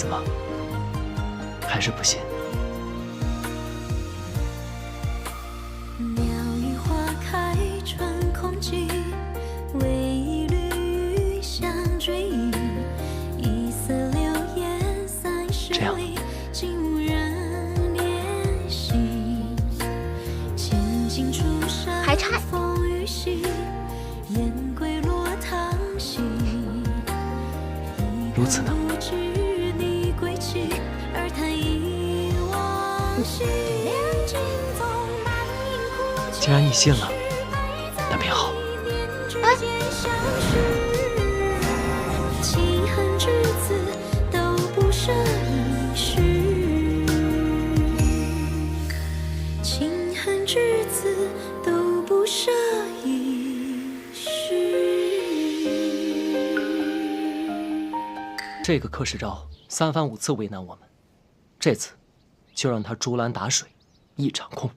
怎么，还是不信？鸟语花开穿空际，为一缕雨相追忆，一色流言30里，竟无人怜惜。千金出山风雨洗，雁归落汤溪。如此呢？既然你信了，那便好。亲恨之子都不舍一世，亲恨之子都不舍一世。这个柯世昭3番5次为难我们，这次就让他竹篮打水一场空。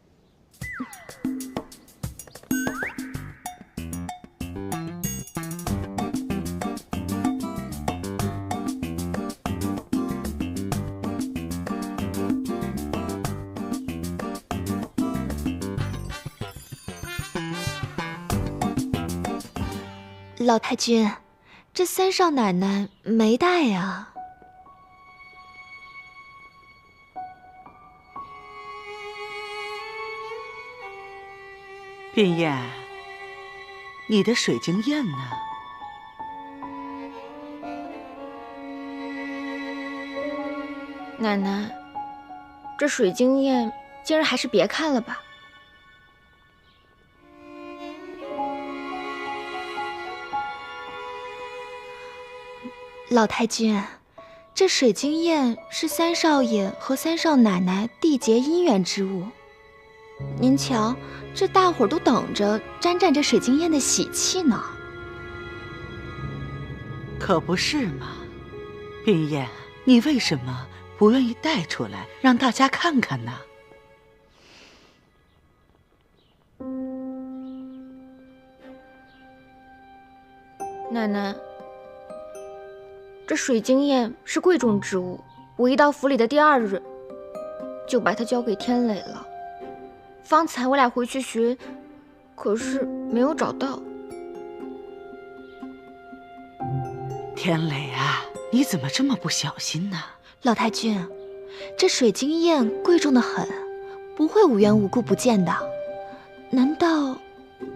老太君，这三少奶奶没带呀。冰燕，你的水晶砚呢？奶奶，这水晶砚今儿还是别看了吧。老太君，这水晶砚是三少爷和三少奶奶缔结姻缘之物。您瞧，这大伙儿都等着沾沾这水晶砚的喜气呢。可不是嘛，冰燕，你为什么不愿意带出来让大家看看呢？奶奶，这水晶砚是贵重之物，我一到府里的第2日，就把它交给天磊了。方才我俩回去寻，可是没有找到。天磊啊，你怎么这么不小心呢？老太君，这水晶砚贵重的很，不会无缘无故不见的。难道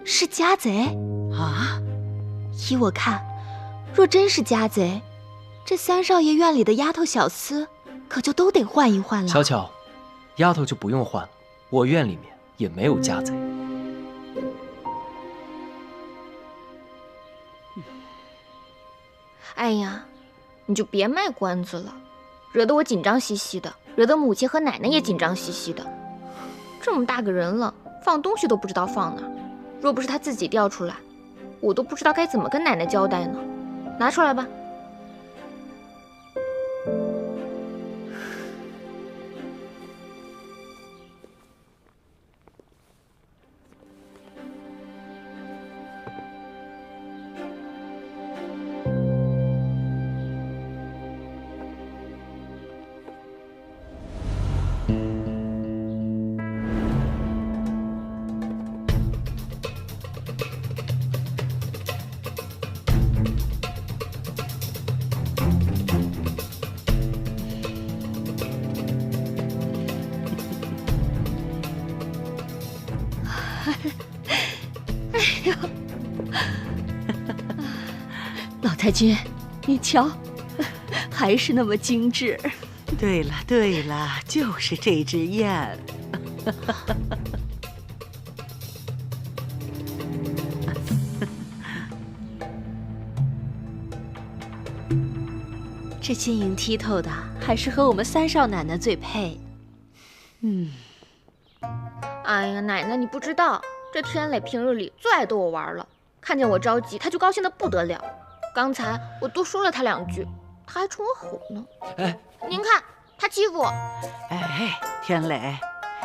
是家贼啊？依我看，若真是家贼，这三少爷院里的丫头小厮可就都得换一换了。小巧，丫头就不用换了，我院里面也没有家贼。哎呀，你就别卖关子了，惹得我紧张兮兮的，惹得母亲和奶奶也紧张兮兮的。这么大个人了，放东西都不知道放哪儿，若不是他自己掉出来，我都不知道该怎么跟奶奶交代呢。拿出来吧。哎呦，老太君，你瞧，还是那么精致。对了对了，就是这只雁。这晶莹剔透的，还是和我们三少奶奶最配。哎呀，奶奶你不知道，这天磊平日里最爱逗我玩了，看见我着急，他就高兴得不得了。刚才我多说了他2句，他还冲我吼呢。哎，您看他欺负我。哎，天磊，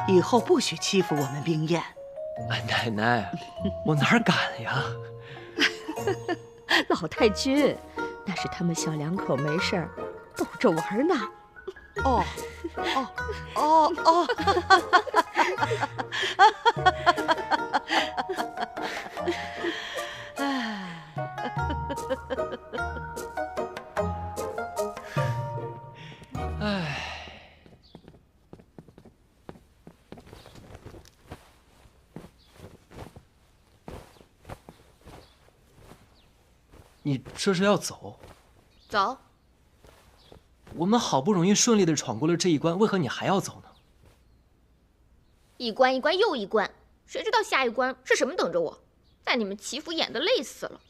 以后不许欺负我们冰燕。哎，奶奶，我哪敢呀？老太君，那是他们小两口没事儿，逗着玩呢。哦，哦，哦，唉，你这是要走？走。我们好不容易顺利的闯过了这一关，为何你还要走呢？一关一关又一关，谁知道下一关是什么等着我？在你们祈福演得累死了，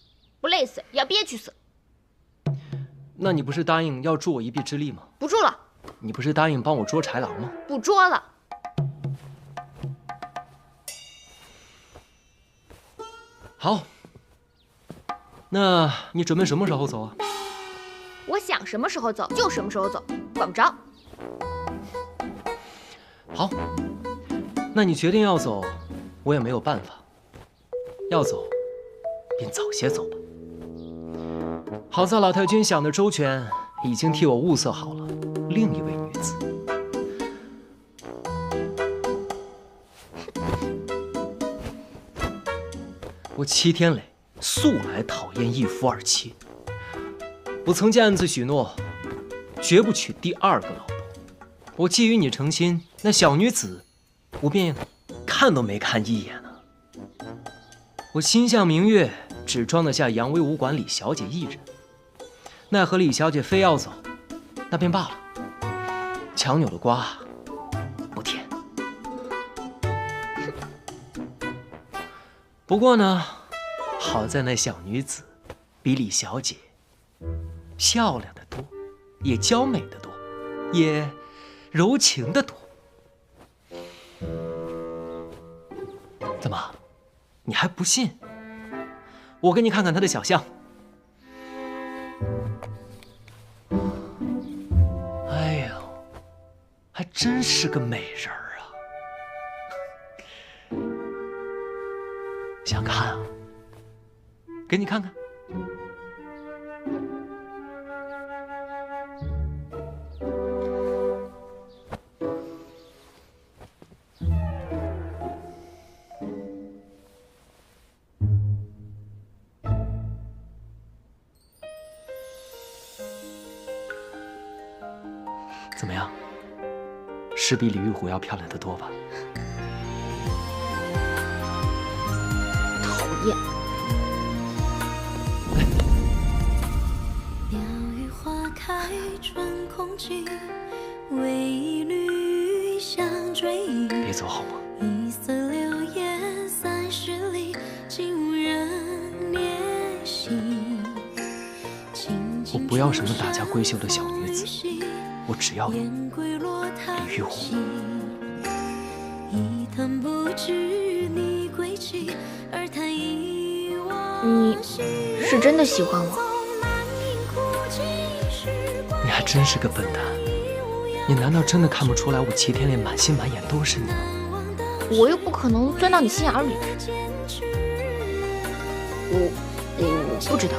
不累死也要憋屈死。那你不是答应要助我一臂之力吗？不助了。你不是答应帮我捉豺狼吗？不捉了。好，那你准备什么时候走啊？我想什么时候走就什么时候走，管不着。好，那你决定要走，我也没有办法。要走，便早些走吧。好在老太君想的周全，已经替我物色好了另一位女子。我齐天磊素来讨厌一夫二妻，我曾经暗自许诺，绝不娶第二个老婆。我既与你成亲，那小女子，我便看都没看一眼啊。我心向明月，只装得下扬威武馆李小姐一人。奈何李小姐非要走，那便罢了。强扭的瓜，不甜。不过呢，好在那小女子比李小姐漂亮的多，也娇美的多，也柔情的多。怎么，你还不信？我给你看看她的小象。哎呦，还真是个美人儿啊！想看啊？给你看看。怎么样？是比李玉虎要漂亮得多吧？讨厌。鸟语花开春空尽，为一缕香追忆。别走好吗？一色流烟30里，竟无人怜惜。我不要什么大家闺秀的小女子，我只要李玉虎。你是真的喜欢我？你还真是个笨蛋！你难道真的看不出来我齐天烈满心满眼都是你吗？我又不可能钻到你心眼里。我不知道。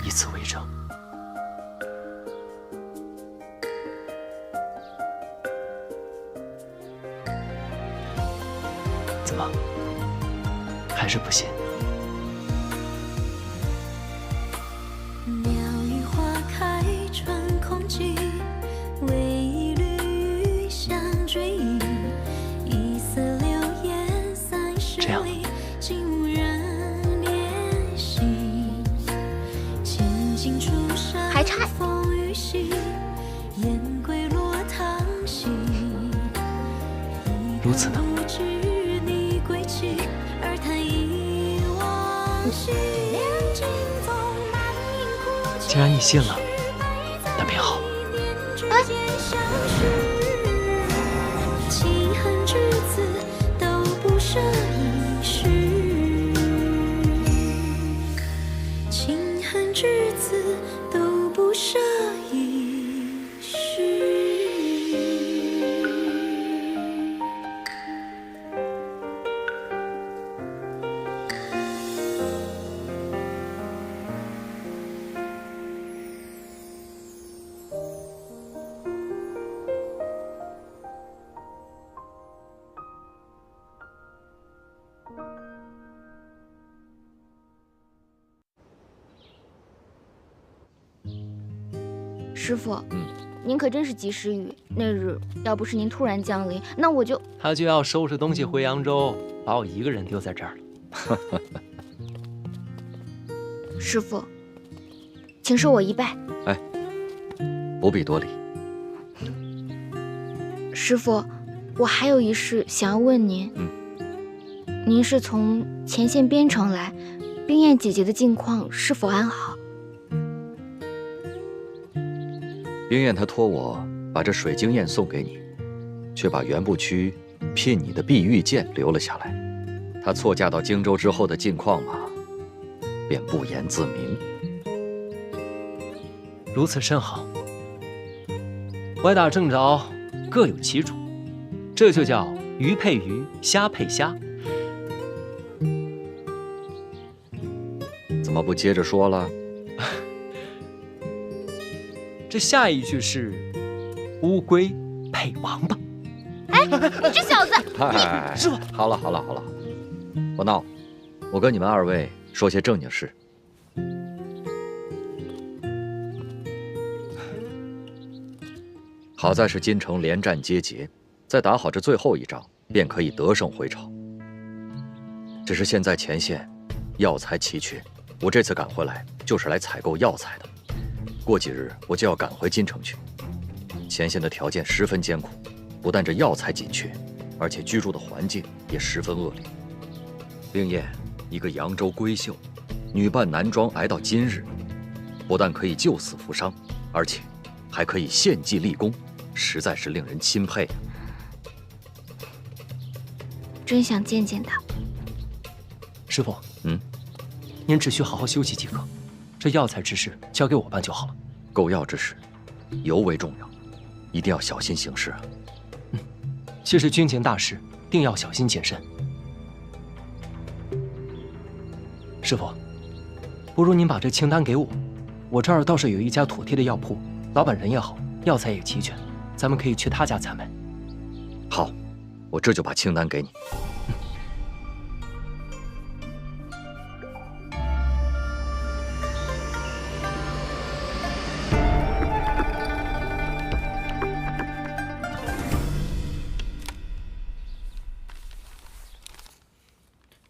以此为证。怎么，还是不信？鸟语花开春空尽，为一缕香追忆。一色流烟30里，竟无人怜惜。千金出山还差风雨洗，燕归落汤溪。如此呢？既然你信了，那便好。弃恨之子都不舍一世，情恨之子都不舍一世。师傅，您可真是及时雨。那日要不是您突然降临，那我就……他就要收拾东西回扬州，把我一个人丢在这儿了。师傅，请受我一拜。哎，不必多礼。师傅，我还有一事想要问您。您是从前线边城来，冰燕姐姐的近况是否安好？冰燕她托我把这水晶焰送给你，却把原部区聘你的碧玉剑留了下来。她错嫁到荆州之后的近况嘛，便不言自明。如此甚好。歪打正着，各有其主，这就叫鱼配鱼，虾配虾。怎么不接着说了？这下一句是乌龟配王八。哎，你这小子！哎，师傅，好了好了好了，不闹，我跟你们二位说些正经事。好在是京城连战皆捷，再打好这最后一仗，便可以得胜回朝。只是现在前线药材奇缺，我这次赶回来就是来采购药材的。过几日我就要赶回京城去。前线的条件十分艰苦，不但这药材紧缺，而且居住的环境也十分恶劣。冰燕，一个扬州闺秀，女扮男装挨到今日，不但可以救死扶伤，而且还可以献计立功，实在是令人钦佩啊！真想见见他。师傅，您只需好好休息即可，这药材之事交给我办就好了。购药之事尤为重要，一定要小心行事啊！既是军情大事，定要小心谨慎。师傅，不如您把这清单给我，我这儿倒是有一家妥帖的药铺，老板人也好，药材也齐全，咱们可以去他家采买。好，我这就把清单给你。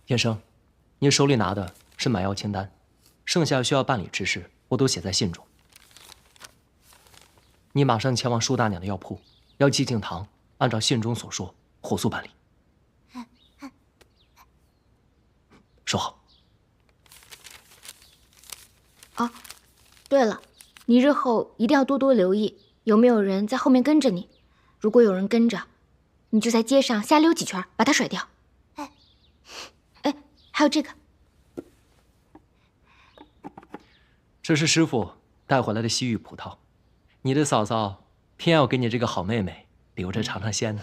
燕生，您手里拿的是买药清单，剩下需要办理之事，我都写在信中。你马上前往舒大娘的药铺，要季敬堂按照信中所说，火速办理。说好。哦，对了，你日后一定要多多留意，有没有人在后面跟着你。如果有人跟着，你就在街上瞎溜几圈，把他甩掉。哎，还有这个，这是师傅带回来的西域葡萄，你的嫂嫂偏要给你这个好妹妹留着尝尝鲜呢。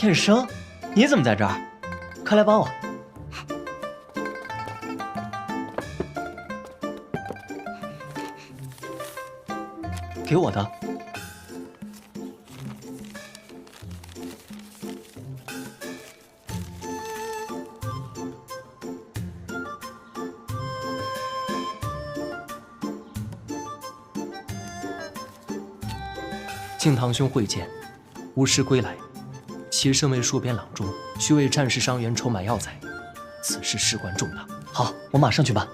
燕生，你怎么在这儿？快来帮我！给我的。敬堂兄会见，无师归来，其身为戍边郎中，需为战事伤员筹买药材，此事事关重大。好，我马上去办。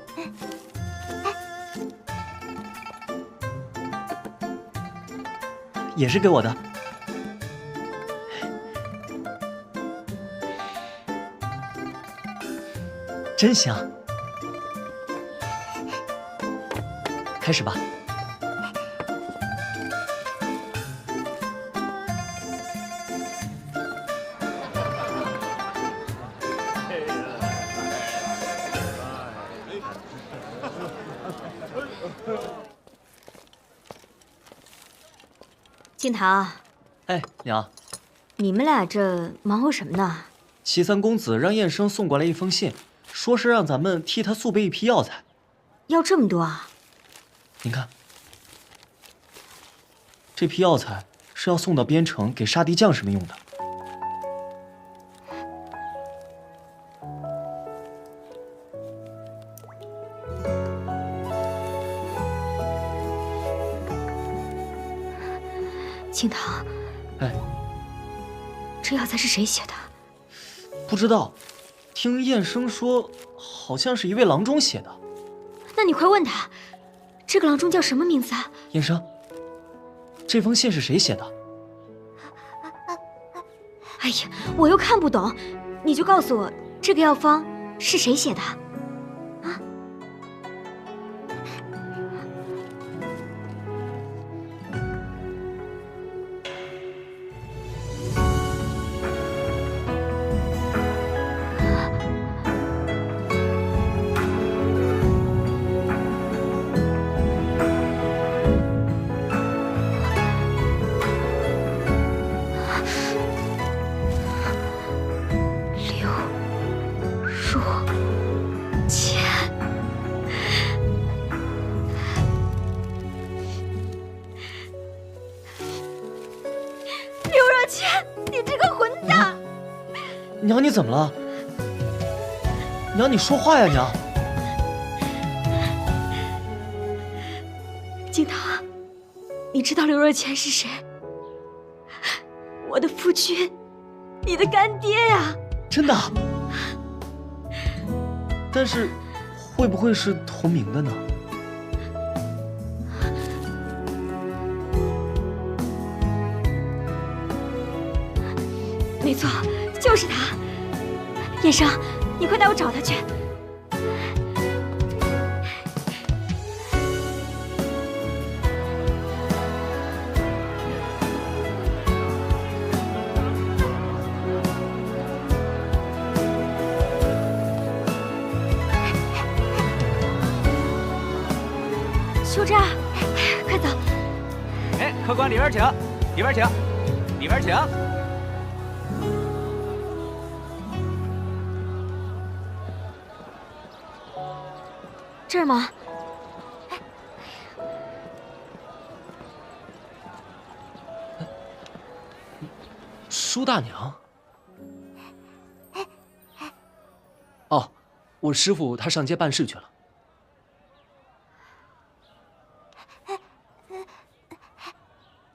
也是给我的。真香。开始吧。敬堂，哎，娘，你们俩这忙活什么呢？齐三公子让燕生送过来一封信，说是让咱们替他速备一批药材。要这么多啊？您看，这批药材是要送到边城给杀敌将士们用的。敬堂，哎，这药材是谁写的？不知道，听燕生说，好像是一位郎中写的。那你快问他，这个郎中叫什么名字啊？燕生，这封信是谁写的？哎呀，我又看不懂，你就告诉我这个药方是谁写的？啊？娘，你怎么了？娘，你说话呀，娘！敬堂，你知道刘若谦是谁？我的夫君，你的干爹呀！真的？但是，会不会是同名的呢？没错，就是他。燕生，你快带我找他去。修真，快走！哎，客官里边请，里边请，里边请。这儿吗？舒大娘。哦，我师父他上街办事去了。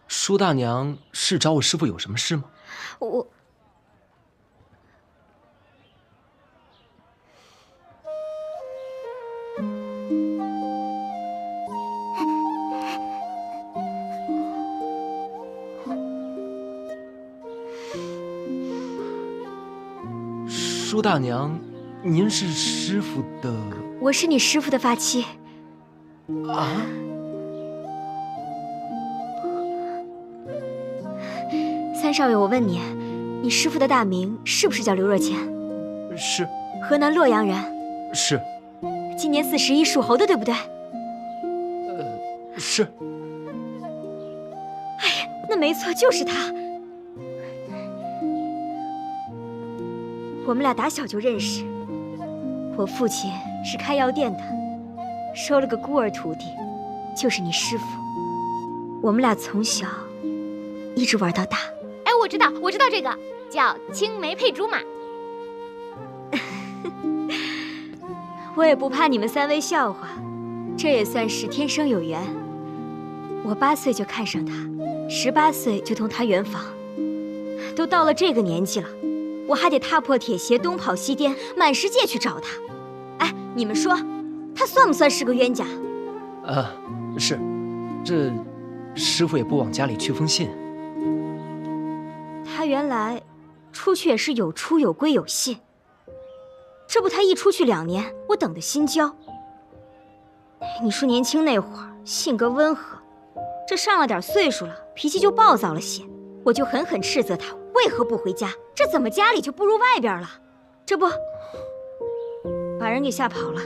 舒大娘是找我师父有什么事吗？我。舒大娘，您是师父的？我是你师父的发妻。啊？三少爷，我问你，你师父的大名是不是叫刘若谦？是。河南洛阳人。是。今年41，属猴的，对不对？是。哎呀，那没错，就是他。我们俩打小就认识，我父亲是开药店的，收了个孤儿徒弟，就是你师父。我们俩从小一直玩到大。哎，我知道这个叫青梅配竹马。我也不怕你们三位笑话，这也算是天生有缘。我8岁就看上他， 18岁就同他圆房，都到了这个年纪了，我还得踏破铁鞋东跑西颠，满世界去找他。哎，你们说，他算不算是个冤家？是，这师傅也不往家里去封信。他原来出去也是有出有归有信，这不他一出去2年，我等得心焦。你说年轻那会儿性格温和，这上了点岁数了，脾气就暴躁了些，我就狠狠斥责他为何不回家，这怎么家里就不如外边了？这不把人给吓跑了。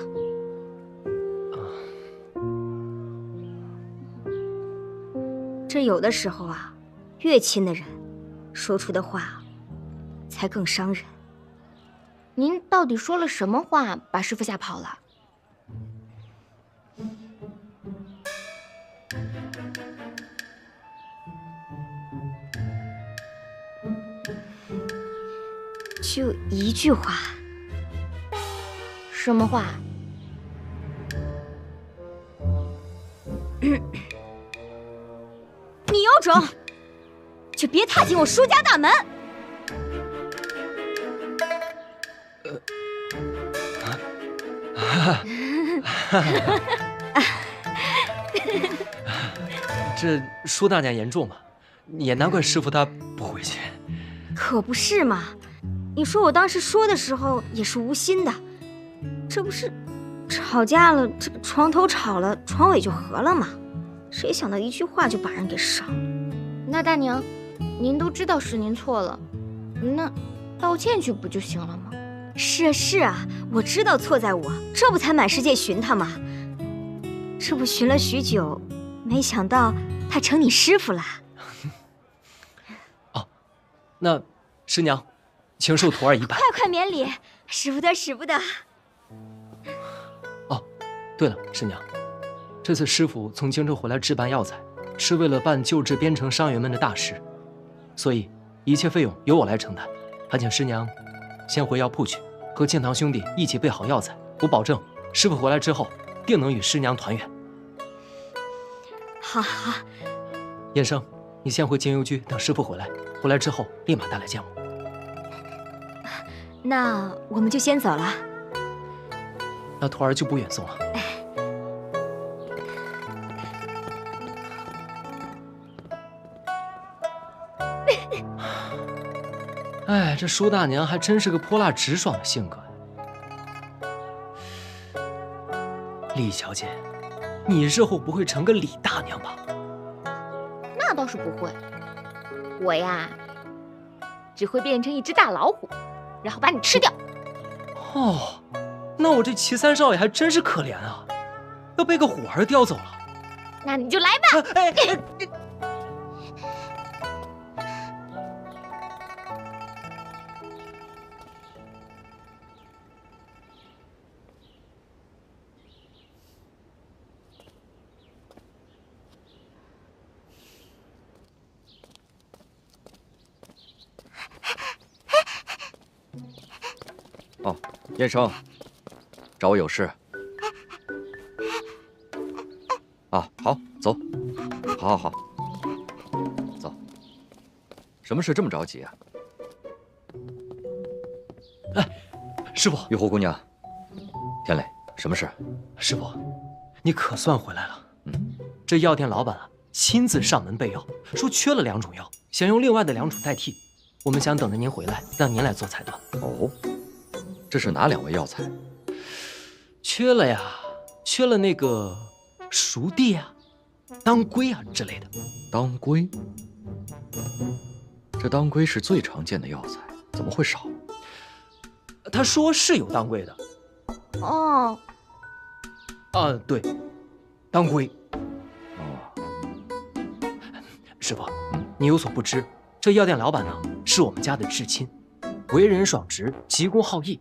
这有的时候啊，越亲的人说出的话才更伤人。您到底说了什么话把师傅吓跑了？就一句话。什么话？你有种，就别踏进我舒家大门！这舒大娘严重嘛，也难怪师傅他不回去。可不是嘛，你说我当时说的时候也是无心的，这不是吵架了，这个床头吵了，床尾就和了吗？谁想到一句话就把人给伤了。那大娘，您都知道是您错了，那道歉去不就行了吗？是啊是啊，我知道错在我，这不才满世界寻他吗？这不寻了许久，没想到他成你师傅了。哦，那师娘，请受徒儿一拜。快免礼，使不得使不得。哦，对了，师娘，这次师傅从荆州回来置办药材，是为了办救治边城伤员们的大事，所以一切费用由我来承担。还请师娘先回药铺去，和建堂兄弟一起备好药材。我保证，师傅回来之后，定能与师娘团圆。好好。燕生，你先回京邮局等师傅回来，回来之后立马带来见我。那我们就先走了。那徒儿就不远送了。哎，这舒大娘还真是个泼辣直爽的性格呀。李小姐，你日后不会成个李大娘吧？那倒是不会，我呀，只会变成一只大老虎，然后把你吃掉。哦，那我这齐三少爷还真是可怜啊，要被个虎儿叼走了。那你就来吧。哦，燕生，找我有事。啊，好，走，好，走。什么事这么着急啊？哎，师傅，玉湖姑娘，天磊，什么事？师傅，你可算回来了。这药店老板啊，亲自上门备药，说缺了2种药，想用另外的2种代替。我们想等着您回来，让您来做裁断。哦，这是哪2味药材？缺了呀，缺了那个熟地啊、当归啊之类的。当归？这当归是最常见的药材，怎么会少？他说是有当归的。哦，啊，对，当归。哦，师傅，你有所不知，这药店老板呢是我们家的至亲，为人爽直，急公好义。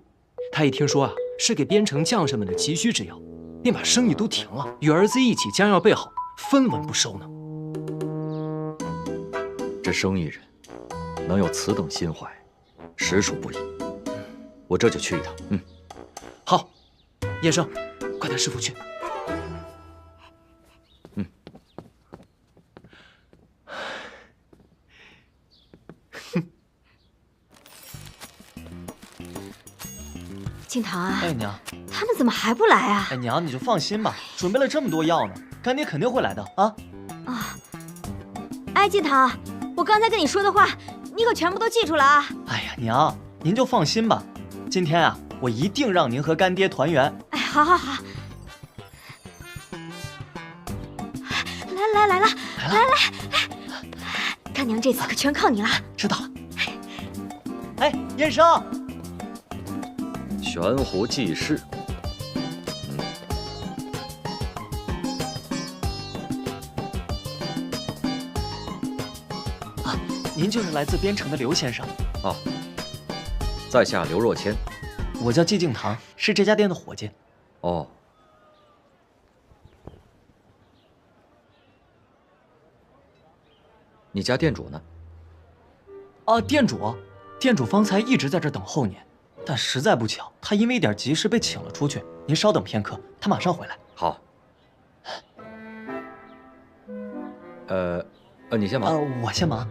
他一听说啊是给边城将士们的急需之药，便把生意都停了，与儿子一起将药备好，分文不收呢。这生意人能有此等心怀，实属不易。我这就去一趟。好，叶生，快带师傅去。静堂啊，哎，娘，他们怎么还不来啊？哎，娘，你就放心吧，准备了这么多药呢，干爹肯定会来的啊。啊，哎，静堂，我刚才跟你说的话，你可全部都记住了啊。哎呀，娘，您就放心吧，今天啊，我一定让您和干爹团圆。哎，好好好。来了，干娘这次可全靠你了。知道了。哎，燕生，悬壶济世。您就是来自边城的刘先生。啊，在下刘若谦。我叫季敬堂，是这家店的伙计。哦。你家店主呢？啊，店主方才一直在这等候您，但实在不巧，他因为一点急事被请了出去。您稍等片刻，他马上回来。好。你先忙。我先忙。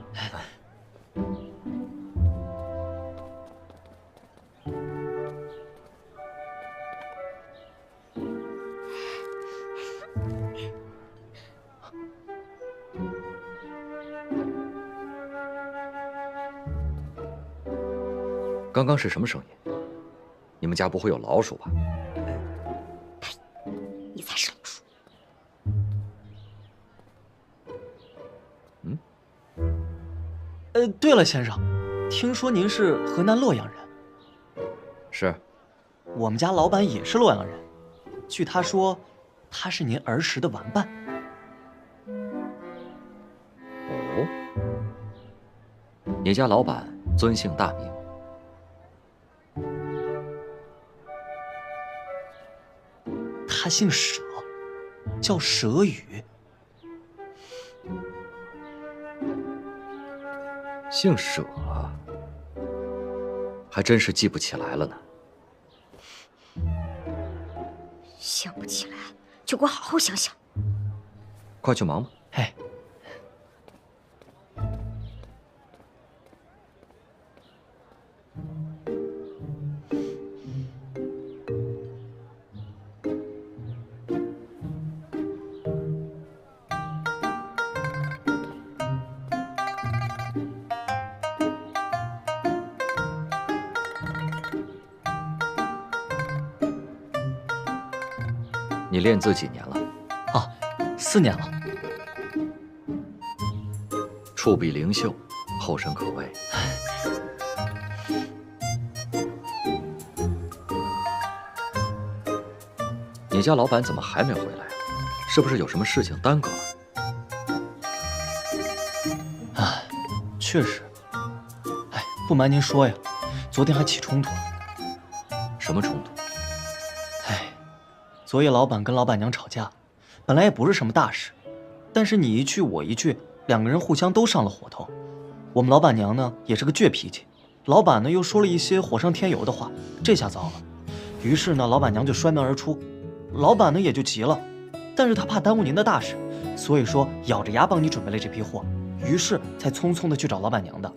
刚刚是什么声音？你们家不会有老鼠吧？你才是老鼠。对了，先生，听说您是河南洛阳人。是。我们家老板也是洛阳人，据他说，他是您儿时的玩伴。哦。你家老板尊姓大名？他姓佘，叫佘宇。姓佘啊，还真是记不起来了呢。想不起来，就给我好好想想。快去忙吧。哎。你练字几年了？啊，4年了。触笔灵秀，后生可畏。你家老板怎么还没回来啊？是不是有什么事情耽搁了？哎，确实。哎，不瞒您说呀，昨天还起冲突了。什么冲突？昨夜老板跟老板娘吵架，本来也不是什么大事，但是你一句我一句，两个人互相都上了火头。我们老板娘呢也是个倔脾气，老板呢又说了一些火上添油的话，这下糟了。于是呢，老板娘就摔门而出，老板呢也就急了，但是他怕耽误您的大事，所以说咬着牙帮你准备了这批货，于是才匆匆的去找老板娘的。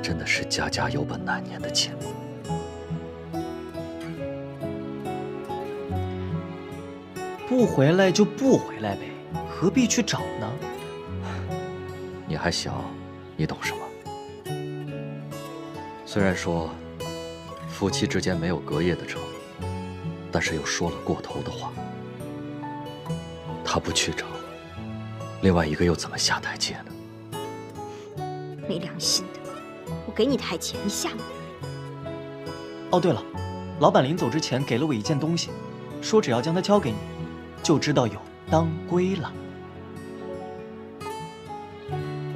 真的是家家有本难念的经。不回来就不回来呗，何必去找呢？你还小，你懂什么？虽然说夫妻之间没有隔夜的仇，但是又说了过头的话。他不去找，另外一个又怎么下台阶呢？没良心的！我给你台阶，你下吗？哦，对了，老板临走之前给了我一件东西，说只要将它交给你，就知道有当归了。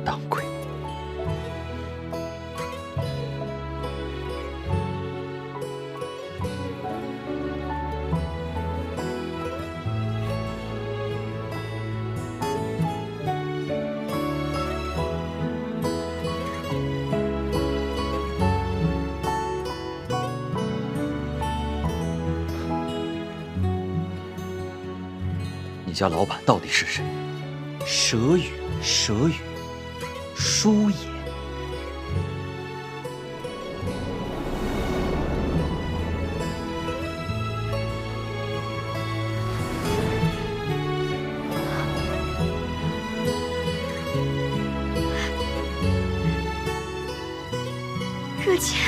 当归。你家老板到底是谁？佘宇，佘宇。书也。若谦，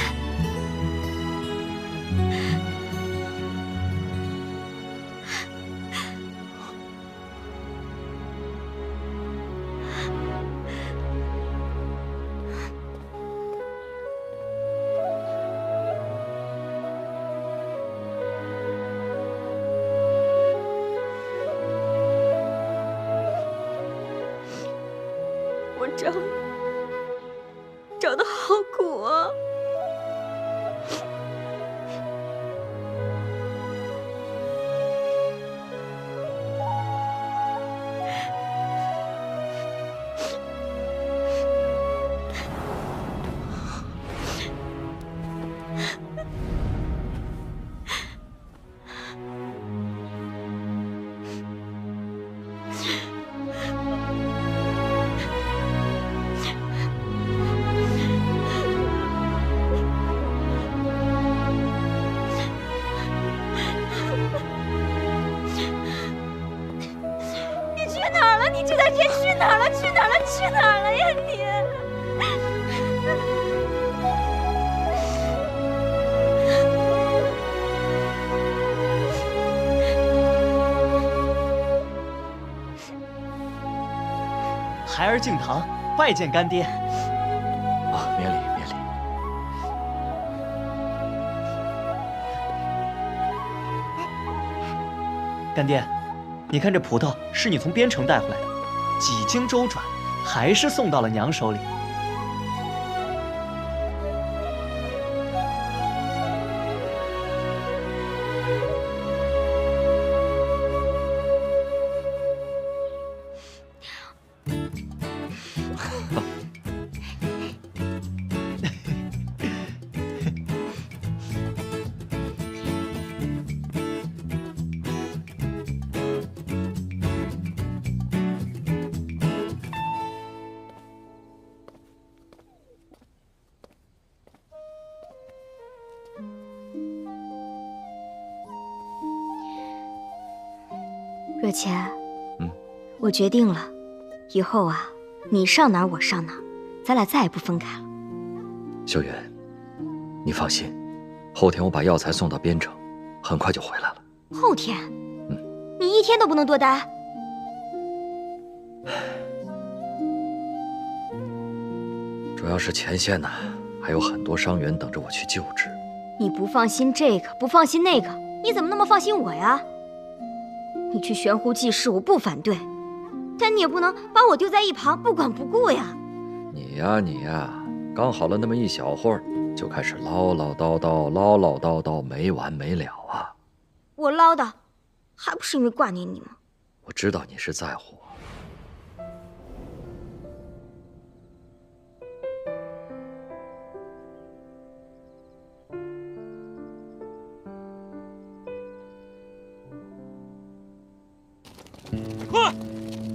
我找的好苦啊！你这段时间去哪儿了？去哪儿了？去哪儿了呀你？孩儿敬堂，拜见干爹。啊，免礼免礼。干爹，你看这葡萄是你从边城带回来的，几经周转，还是送到了娘手里。若谦，我决定了，以后啊，你上哪儿我上哪儿，咱俩再也不分开了。秀云，你放心，后天我把药材送到边城，很快就回来了。后天？你一天都不能多待？主要是前线呢，还有很多伤员等着我去救治。你不放心这个，不放心那个，你怎么那么放心我呀？你去悬壶济世，我不反对，但你也不能把我丢在一旁不管不顾呀。你呀，刚好了那么一小会儿，就开始唠唠叨叨，没完没了啊！我唠叨，还不是因为挂念你吗？我知道你是在乎我。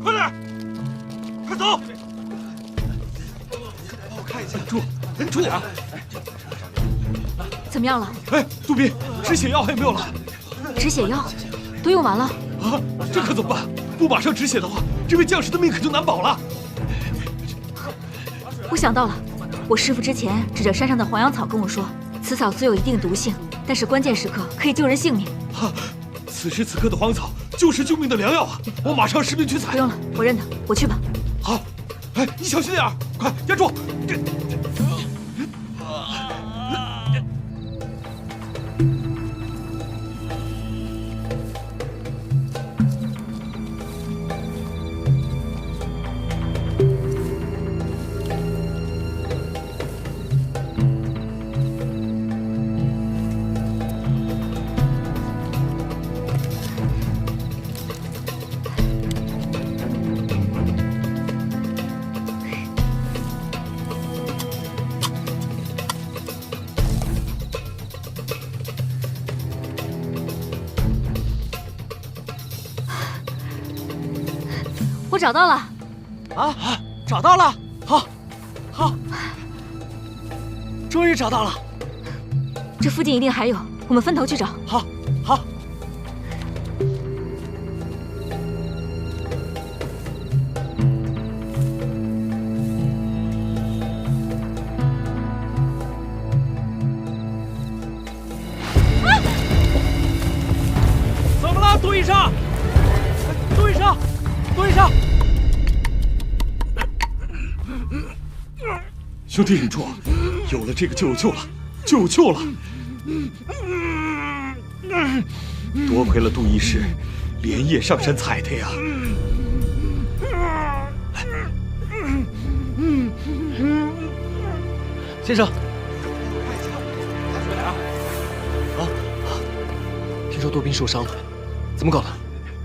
快点，快走！我看一下，稳住点！怎么样了？哎，杜宾，止血药还有没有了？止血药都用完了啊！这可怎么办？不马上止血的话，这位将士的命可就难保了。我想到了，我师父之前指着山上的黄杨草跟我说，此草虽有一定毒性，但是关键时刻可以救人性命。此时此刻的黄草就是救命的良药啊！我马上士兵去采。不用了，我认得，我去吧。好，哎，你小心点儿，快压住！我找到了。啊，找到了！好，好，终于找到了。这附近一定还有，我们分头去找。好，好。怎么了，杜医生？杜医生，杜医生！兄弟，忍住，有了这个就有救了，就有救了。多亏了杜医师连夜上山采的呀。先生，听说杜宾受伤了，怎么搞的？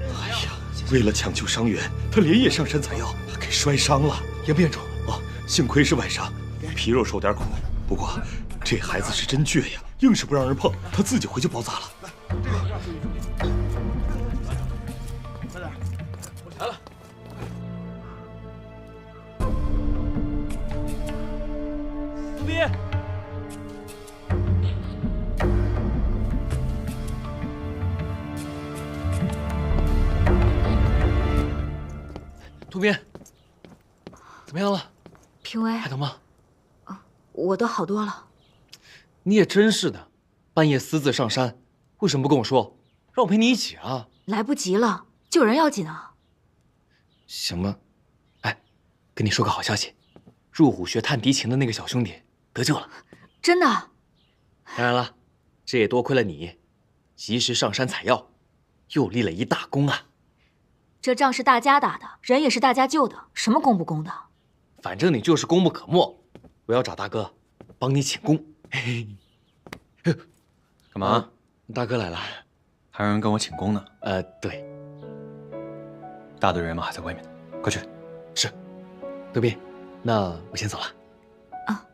哎呀，为了抢救伤员，他连夜上山采药，给摔伤了，严不严重？哦，幸亏是外伤，皮肉受点苦。不过这孩子是真倔呀，硬是不让人碰，他自己回去包扎了。来了。杜宾，杜宾，怎么样了？评委，还疼吗？我都好多了。你也真是的，半夜私自上山，为什么不跟我说，让我陪你一起啊？来不及了，救人要紧啊！行吧，哎，跟你说个好消息，入虎学探敌情的那个小兄弟得救了。真的？当然了，这也多亏了你，及时上山采药，又立了一大功啊。这仗是大家打的，人也是大家救的，什么功不功的？反正你就是功不可没，我要找大哥帮你请功。干嘛？大哥来了，还有人跟我请功呢。对，大队人马还在外面呢，快去。是，杜宾，那我先走了。啊。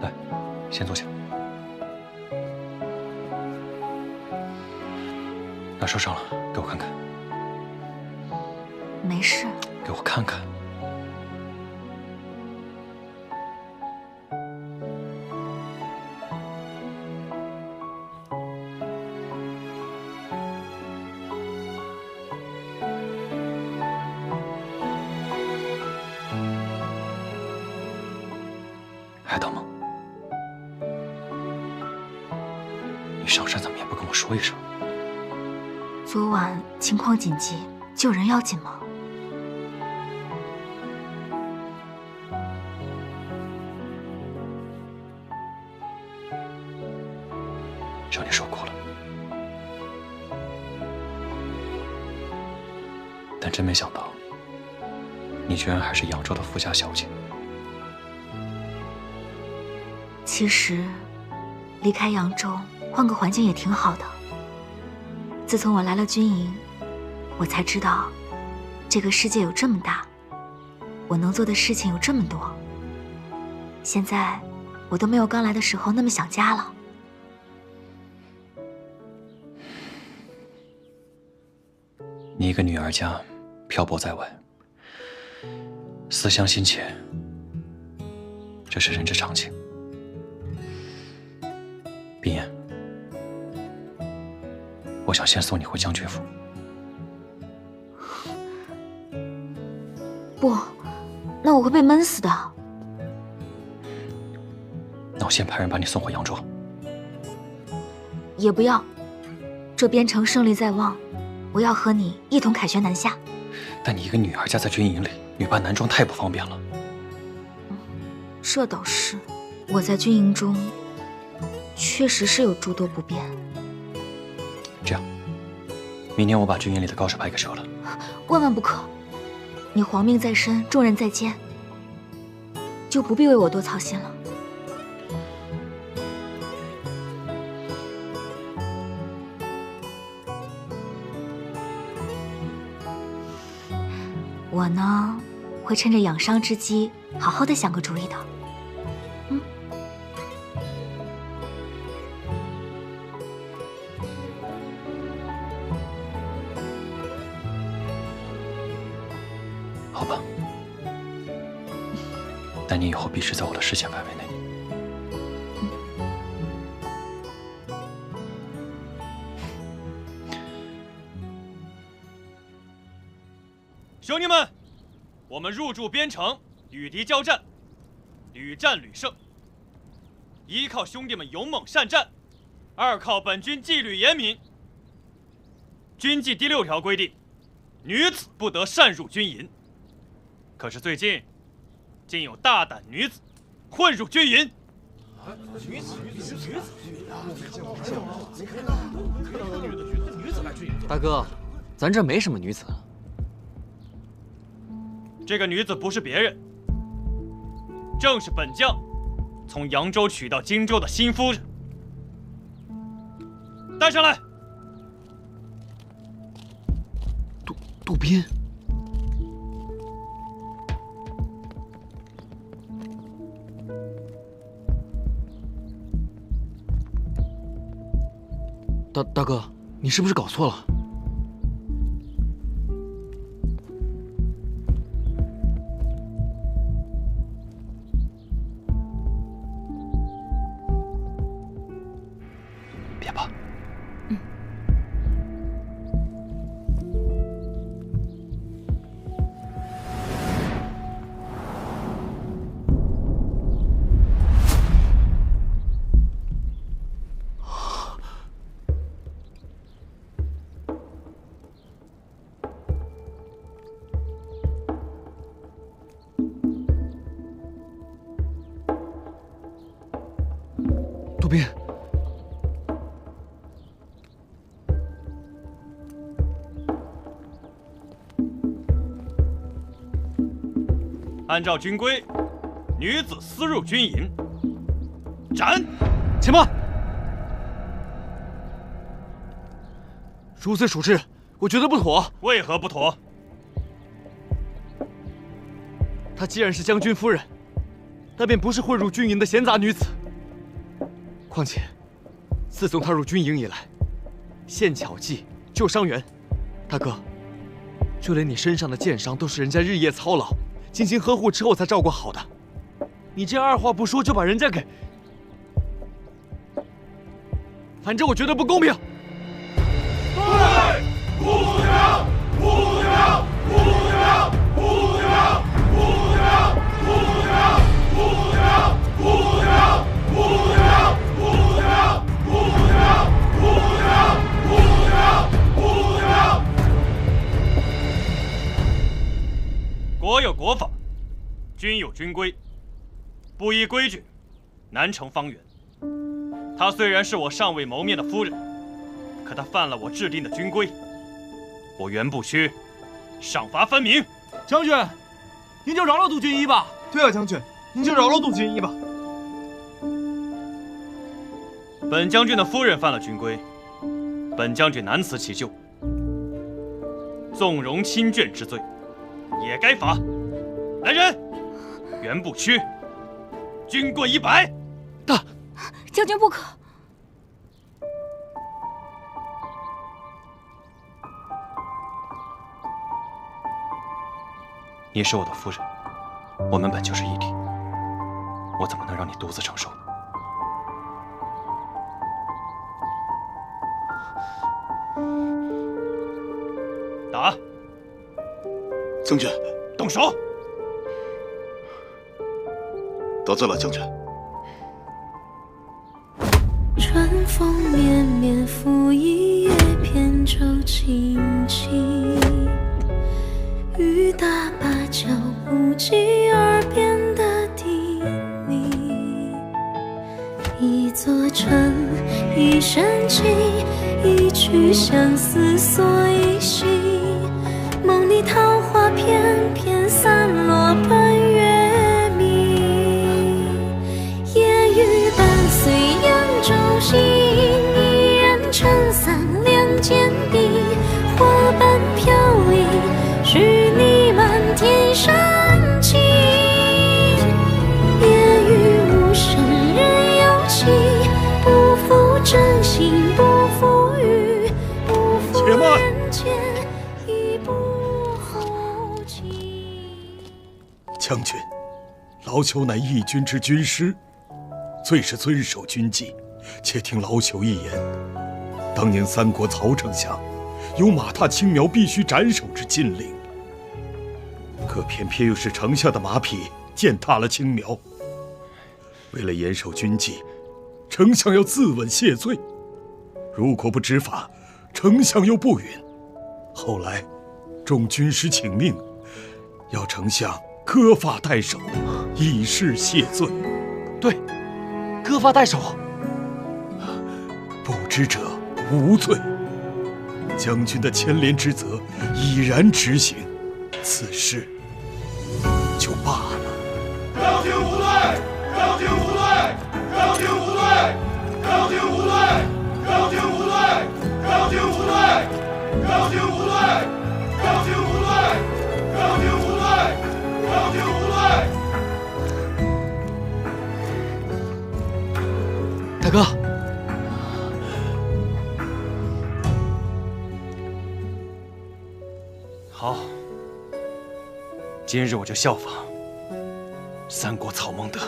来，先坐下。哪受伤了？给我看看。没事。给我看看。还疼吗？你上山怎么也不跟我说一声？昨晚情况紧急，救人要紧吗？让你受苦了，但真没想到，你居然还是扬州的富家小姐。其实，离开扬州，换个环境也挺好的。自从我来了军营，我才知道，这个世界有这么大，我能做的事情有这么多。现在，我都没有刚来的时候那么想家了。你一个女儿家，漂泊在外，思乡心切，这是人之常情。冰燕，我想先送你回将军府。不，那我会被闷死的。那我先派人把你送回扬州。也不要，这边城胜利在望，我要和你一同凯旋南下。但你一个女儿家在军营里，女扮男装太不方便了。这倒是，我在军营中确实是有诸多不便。这样，明年我把军营里的告示牌给撤了。万万不可！你皇命在身，重任在肩，就不必为我多操心了。我呢，会趁着养伤之机，好好的想个主意的。但你以后必须在我的视线范围内。兄弟们，我们入驻边城，与敌交战，屡战屡胜。一靠兄弟们勇猛善战，二靠本军纪律严明。军纪第6条规定，女子不得擅入军营。可是最近，竟有大胆女子混入军营。女子！大哥，咱这没什么女子。这个女子不是别人，正是本将从扬州娶到荆州的新夫人。带上来。杜宾。大哥，你是不是搞错了？别怕。杜宾，按照军规，女子私入军营，斩！且慢！如此处置，我觉得不妥。为何不妥？她既然是将军夫人，那便不是混入军营的闲杂女子。况且，自从她入军营以来，献巧计，救伤员。大哥，就连你身上的箭伤都是人家日夜操劳、精心呵护之后才照顾好的。你这二话不说就把人家给……反正我觉得不公平。对，不公平！不公平！不公平！不公平！不公平！不公平！不公平！不公平！不公平！国有国法，军有军规，不依规矩，难成方圆。她虽然是我尚未谋面的夫人，可她犯了我制定的军规，我袁不屈，赏罚分明。将军，您就饶了杜军医吧。对啊，将军，您就饶了杜军医吧。本将军的夫人犯了军规，本将军难辞其咎，纵容亲眷之罪，也该罚。来人，袁不屈，军棍100。大将军不可。你是我的夫人，我们本就是一体，我怎么能让你独自承受？打！将军，动手！得罪了，将军。春风绵绵，拂一叶扁舟轻轻，雨打芭蕉不及耳边的叮咛。一座城，一身情，一曲相思锁一心。梦里桃花片片散落半月明，夜雨伴随扬州行，一人撑伞两肩并，花瓣飘零，是你满天深情。夜雨无声人有情，不负真心不负语，不负人间。老朽乃义军之军师，最是遵守军纪。且听老朽一言：当年三国曹丞相有马踏青苗必须斩首之禁令，可偏偏又是丞相的马匹践踏了青苗。为了严守军纪，丞相要自刎谢罪。如果不执法，丞相又不允。后来，众军师请命，要丞相割发代首，以示谢罪。对，割发代首。不知者无罪。将军的牵连之责已然执行，此事就罢了。将军无罪！将军无罪！将军无罪！将军无罪！将军无罪！将军无罪！将军无罪！将军无罪！将军无罪！将军无罪！大哥，好，今日我就效仿三国曹孟德。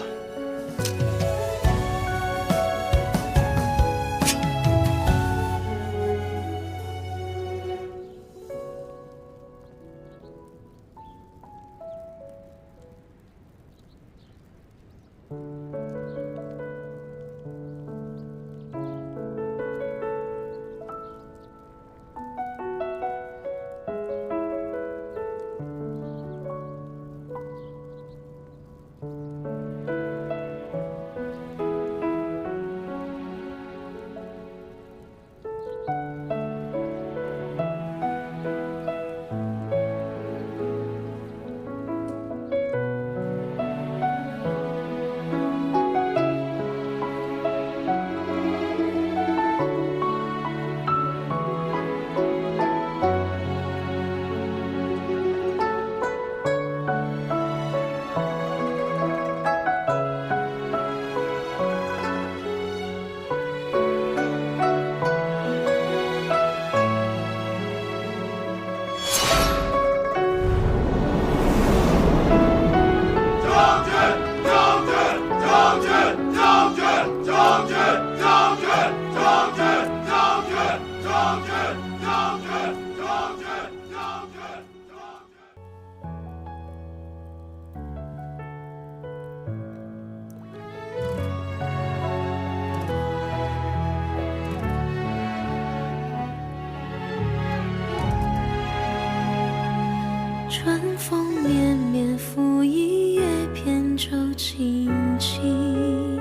春风绵绵拂一叶扁舟轻轻，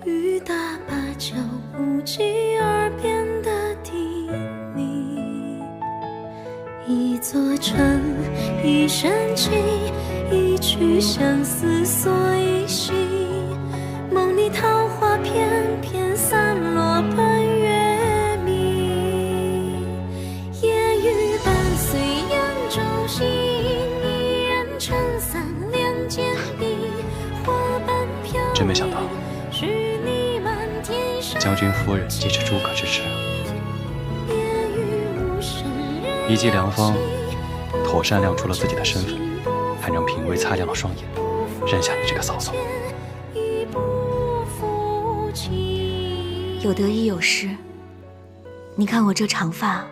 雨打芭蕉不及耳边的叮咛。一座城，一身情，一曲相思锁一心。梦里桃花片片散落奔月明，夜雨伴随扬州行，一人撑伞两肩并，花瓣飘零。真没想到，将军夫人既是诸葛之侄，一骑良方，妥善亮出了自己的身份，还让嫔尉擦亮了双眼，认下你这个嫂嫂。有得亦有失，你看我这长发，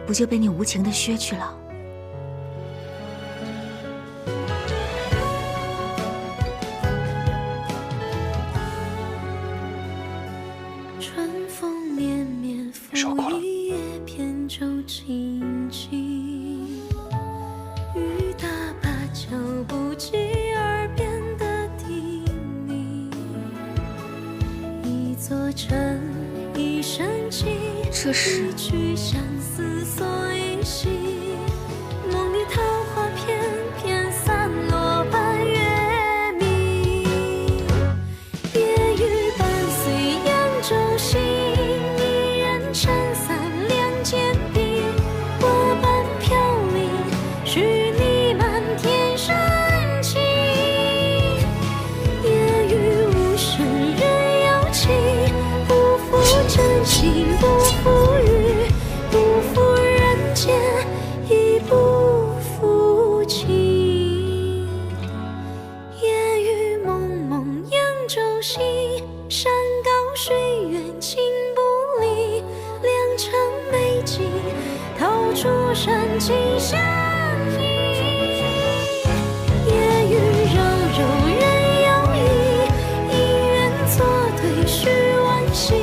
不就被你无情的削去了？春风绵绵拂一叶扁舟轻轻，雨打芭蕉不及耳边的叮咛。一座城，一身情，这是一曲相思锁一心。梦里桃花片片散落半月明，夜雨伴随扬州行，一人撑伞两肩并，花瓣飘零，许你满天深情。夜雨无声人有情，不负真心不负雨，不负人间息，山高水远情不离，良辰美景透出深情相依。夜雨柔柔人有意，姻缘作对须惋惜，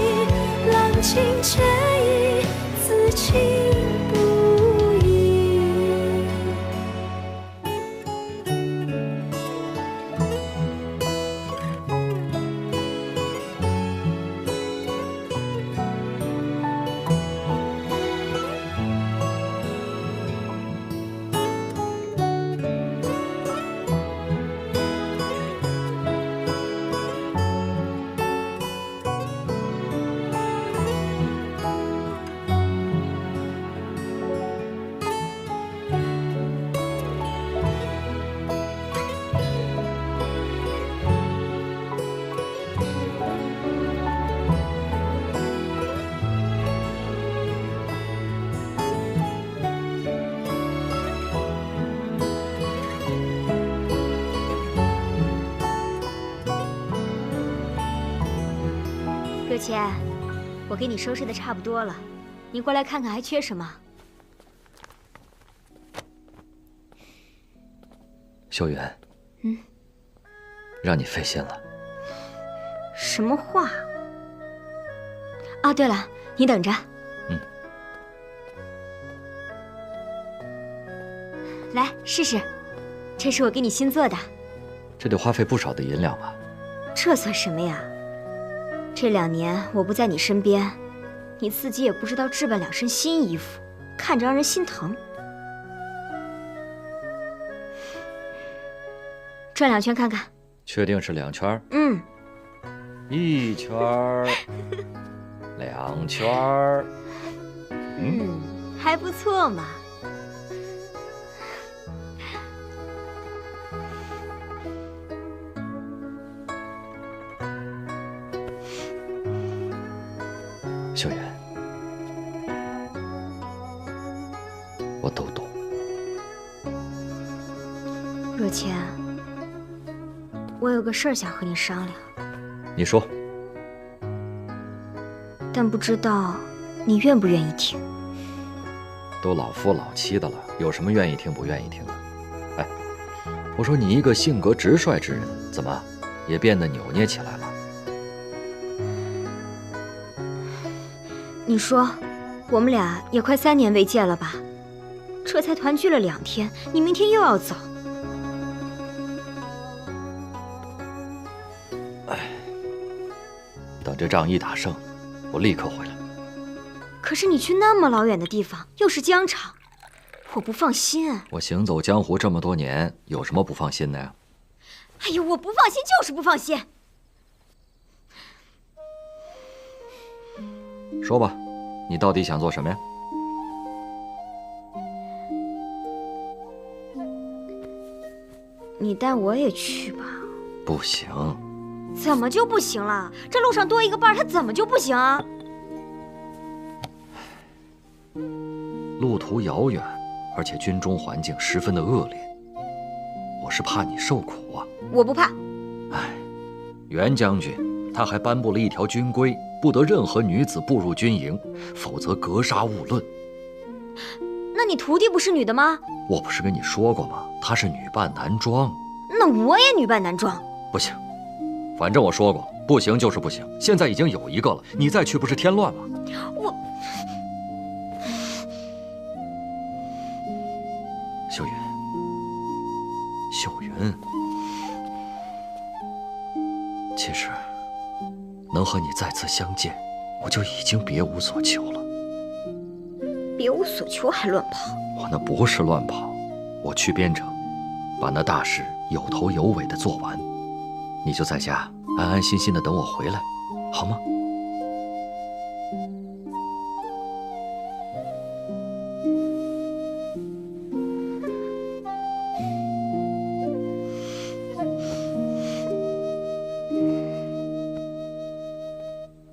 郎情妾意此情不移。若谦，我给你收拾的差不多了，你过来看看还缺什么？秀媛，嗯，让你费心了。什么话？哦，对了，你等着。嗯。来试试，这是我给你新做的。这得花费不少的银两吧？这算什么呀？这2年我不在你身边，你自己也不知道置办2身新衣服，看着让人心疼。转2圈看看。确定是2圈？嗯。1圈，2圈。还不错嘛。秀媛，我都懂。若谦，我有个事儿想和你商量。你说。但不知道你愿不愿意听。都老夫老妻的了，有什么愿意听不愿意听的？哎，我说你一个性格直率之人，怎么也变得扭捏起来了？你说，我们俩也快3年未见了吧？这才团聚了2天，你明天又要走。哎，等这仗一打胜，我立刻回来。可是你去那么老远的地方，又是疆场，我不放心啊。我行走江湖这么多年，有什么不放心的呀？哎呦，我不放心就是不放心。说吧，你到底想做什么呀？你带我也去吧。不行。怎么就不行了？这路上多一个伴，他怎么就不行啊？路途遥远，而且军中环境十分的恶劣，我是怕你受苦啊。我不怕。哎，袁将军他还颁布了一条军规，不得任何女子步入军营，否则格杀勿论。那你徒弟不是女的吗？我不是跟你说过吗？她是女扮男装。那我也女扮男装。不行，反正我说过，不行就是不行。现在已经有一个了，你再去不是添乱吗？秀云，秀云，其实能和你再次相见，我就已经别无所求了。别无所求还乱跑？我那不是乱跑，我去边城，把那大事有头有尾的做完，你就在家安安心心的等我回来，好吗？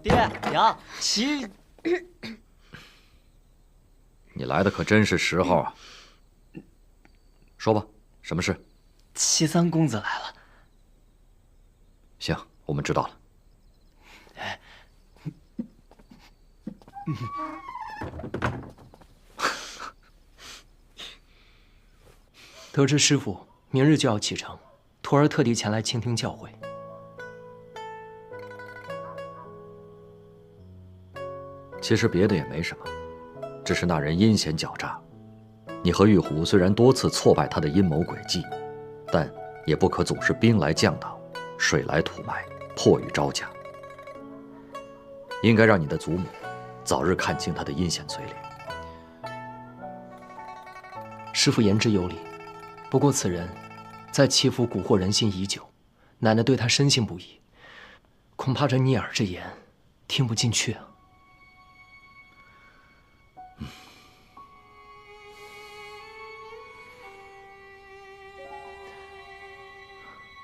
爹娘，齐，你来的可真是时候啊！说吧，什么事？齐三公子来了。行，我们知道了。得知师父明日就要启程，徒儿特地前来倾听教诲。其实别的也没什么，只是那人阴险狡诈。你和玉壶虽然多次挫败他的阴谋诡计，但也不可总是兵来将挡，水来土埋，迫于招架。应该让你的祖母早日看清他的阴险嘴脸。师父言之有理，不过此人在祈福蛊惑人心已久，奶奶对他深信不疑，恐怕这逆耳之言听不进去啊。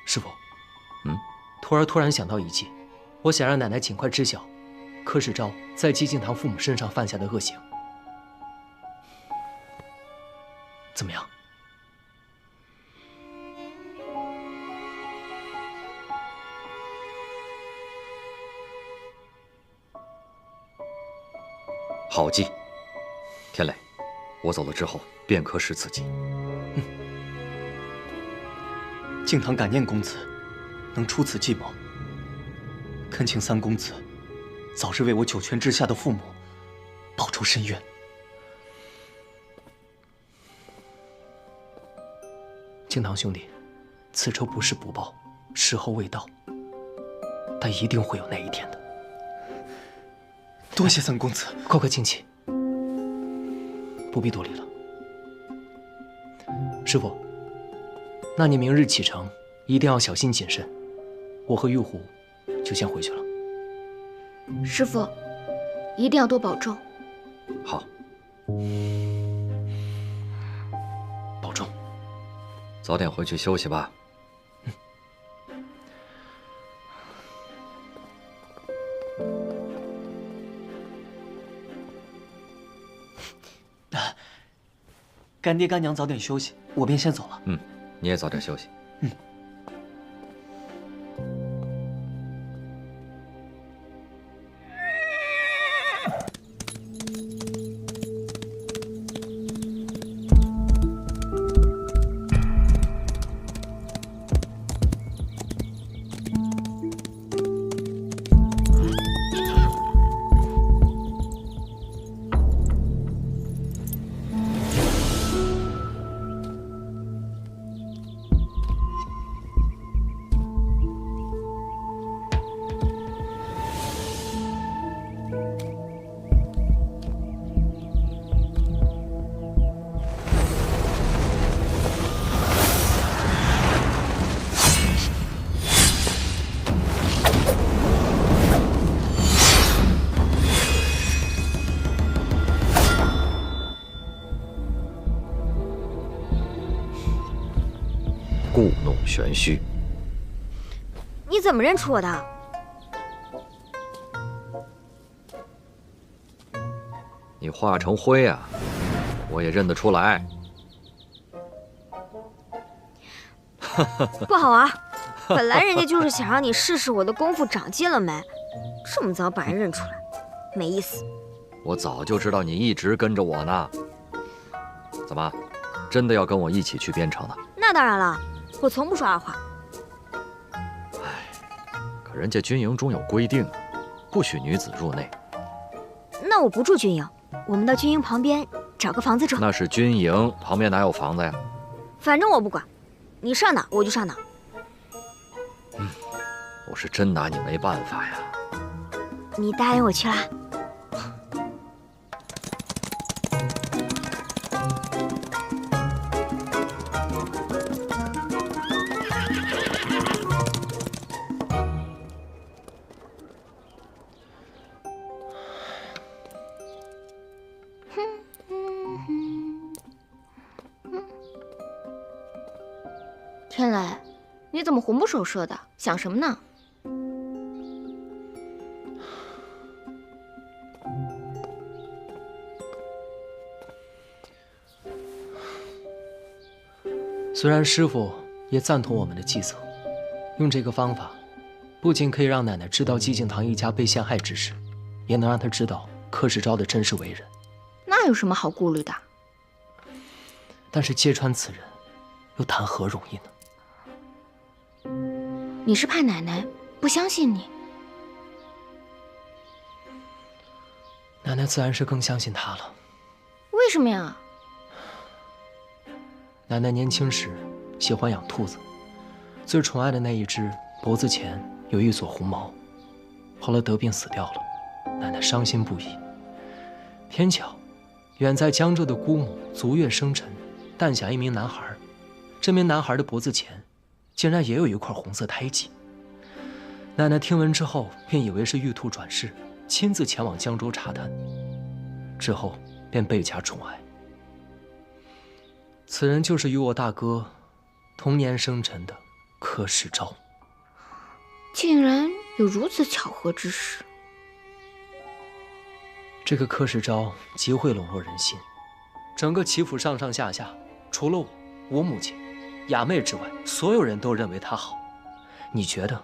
师父，徒儿突然想到一计，我想让奶奶尽快知晓柯世昭在姬敬堂父母身上犯下的恶行。怎么样？好计，天磊，我走了之后便可使此计。敬堂感念公子能出此计谋，恳请三公子早日为我九泉之下的父母报仇伸冤。敬堂兄弟，此仇不是不报，时候未到，但一定会有那一天的。多谢三公子，快请起，不必多礼了。师父，那你明日启程一定要小心谨慎。我和玉壶就先回去了。师父，一定要多保重。好，保重。早点回去休息吧。干爹干娘早点休息，我便先走了。你也早点休息。故弄玄虚，你怎么认出我的？你化成灰啊，我也认得出来。不好玩，本来人家就是想让你试试我的功夫长进了没，这么早把人认出来，没意思。我早就知道你一直跟着我呢。怎么，真的要跟我一起去边城呢？那当然了，我从不说二话。可人家军营中有规定，不许女子入内。那我不住军营，我们到军营旁边找个房子住。那是军营，旁边哪有房子呀？反正我不管，你上哪我就上哪。我是真拿你没办法呀。你答应我去啦？天磊，你怎么魂不守舍的？想什么呢？虽然师父也赞同我们的计策，用这个方法不仅可以让奶奶知道寂静堂一家被陷害之事，也能让她知道柯世昭的真实为人。那有什么好顾虑的？但是揭穿此人，又谈何容易呢？你是怕奶奶不相信你？奶奶自然是更相信他了。为什么呀？奶奶年轻时喜欢养兔子，最宠爱的那一只脖子前有一撮红毛，后来得病死掉了，奶奶伤心不已。偏巧，远在江浙的姑母足月生辰，诞下一名男孩，这名男孩的脖子前竟然也有一块红色胎记。奶奶听闻之后，便以为是玉兔转世，亲自前往江州查探，之后便倍加宠爱。此人就是与我大哥同年生辰的柯世昭。竟然有如此巧合之事。这个柯世昭极会笼络人心，整个齐府上上下下，除了我母亲、雅妹之外，所有人都认为他好。你觉得，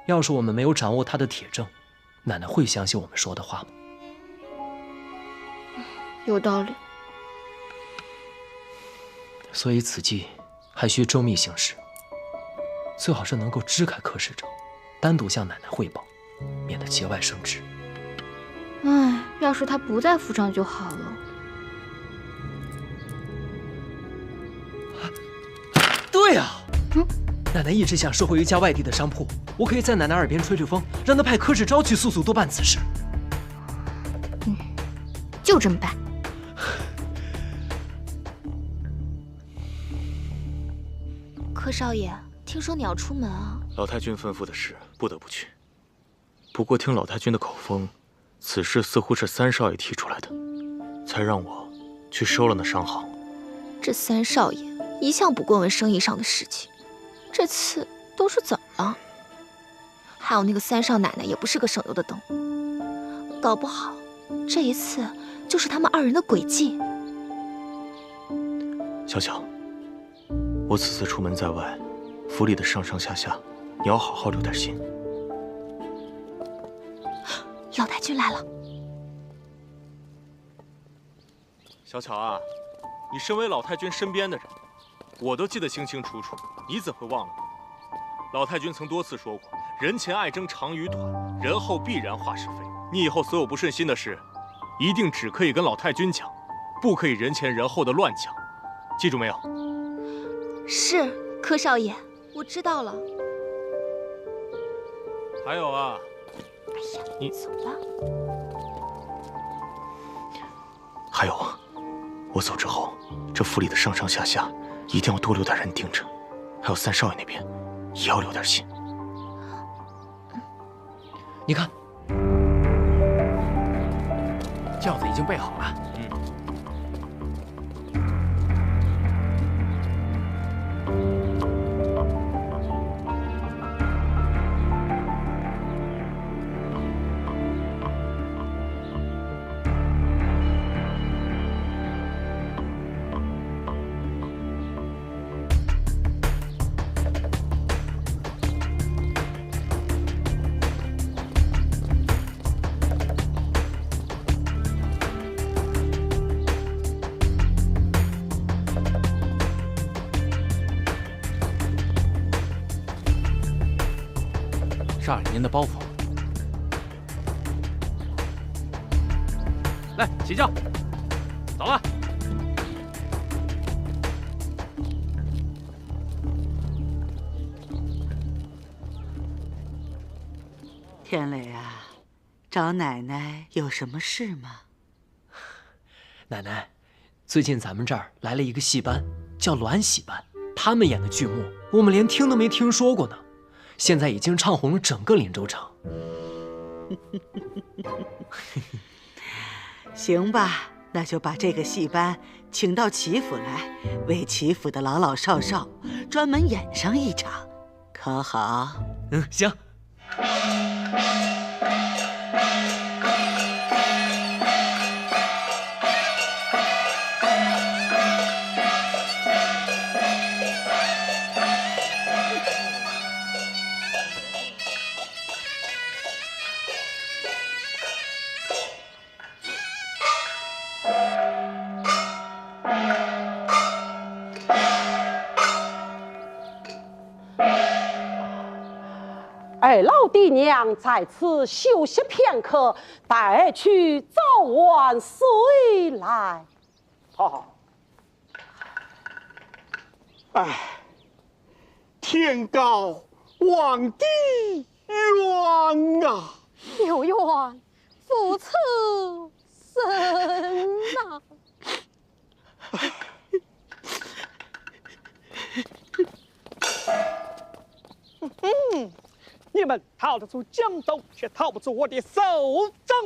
要是我们没有掌握他的铁证，奶奶会相信我们说的话吗？有道理。所以此计还需周密行事，最好是能够支开柯世昭，单独向奶奶汇报，免得节外生枝。唉，要是他不在府上就好了。对呀，奶奶一直想收回一家外地的商铺，我可以在奶奶耳边吹吹风，让她派柯世昭去速速多办此事。就这么办。柯少爷，听说你要出门啊？老太君吩咐的事，不得不去。不过听老太君的口风，此事似乎是三少爷提出来的，才让我去收了那商行。这三少爷一向不过问生意上的事情，这次都是怎么了？还有那个三少奶奶也不是个省油的灯，搞不好这一次就是他们二人的诡计。小巧，我此次出门在外，府里的上上下下，你要好好留点心。老太君来了。小巧啊，你身为老太君身边的人，我都记得清清楚楚，你怎会忘了呢？老太君曾多次说过，人前爱争长与短，人后必然话是非。你以后所有不顺心的事，一定只可以跟老太君讲，不可以人前人后的乱讲，记住没有？是，柯少爷，我知道了。还有啊，哎呀，你走了。还有，我走之后，这府里的上上下下一定要多留点人盯着，还有三少爷那边也要留点心。你看，轿子已经备好了。少爷，您的包袱。来，起轿，走了。天磊啊，找奶奶有什么事吗？奶奶，最近咱们这儿来了一个戏班，叫鸾喜班，他们演的剧目，我们连听都没听说过呢。现在已经唱红了整个林州城。行吧，那就把这个戏班请到齐府来，为齐府的老老少少专门演上一场，可好？行。而老爹娘在此休息片刻，待儿去早晚随来。好。哎，天高望地远啊！有缘父此生呐。你们逃得出江州，却逃不出我的手掌。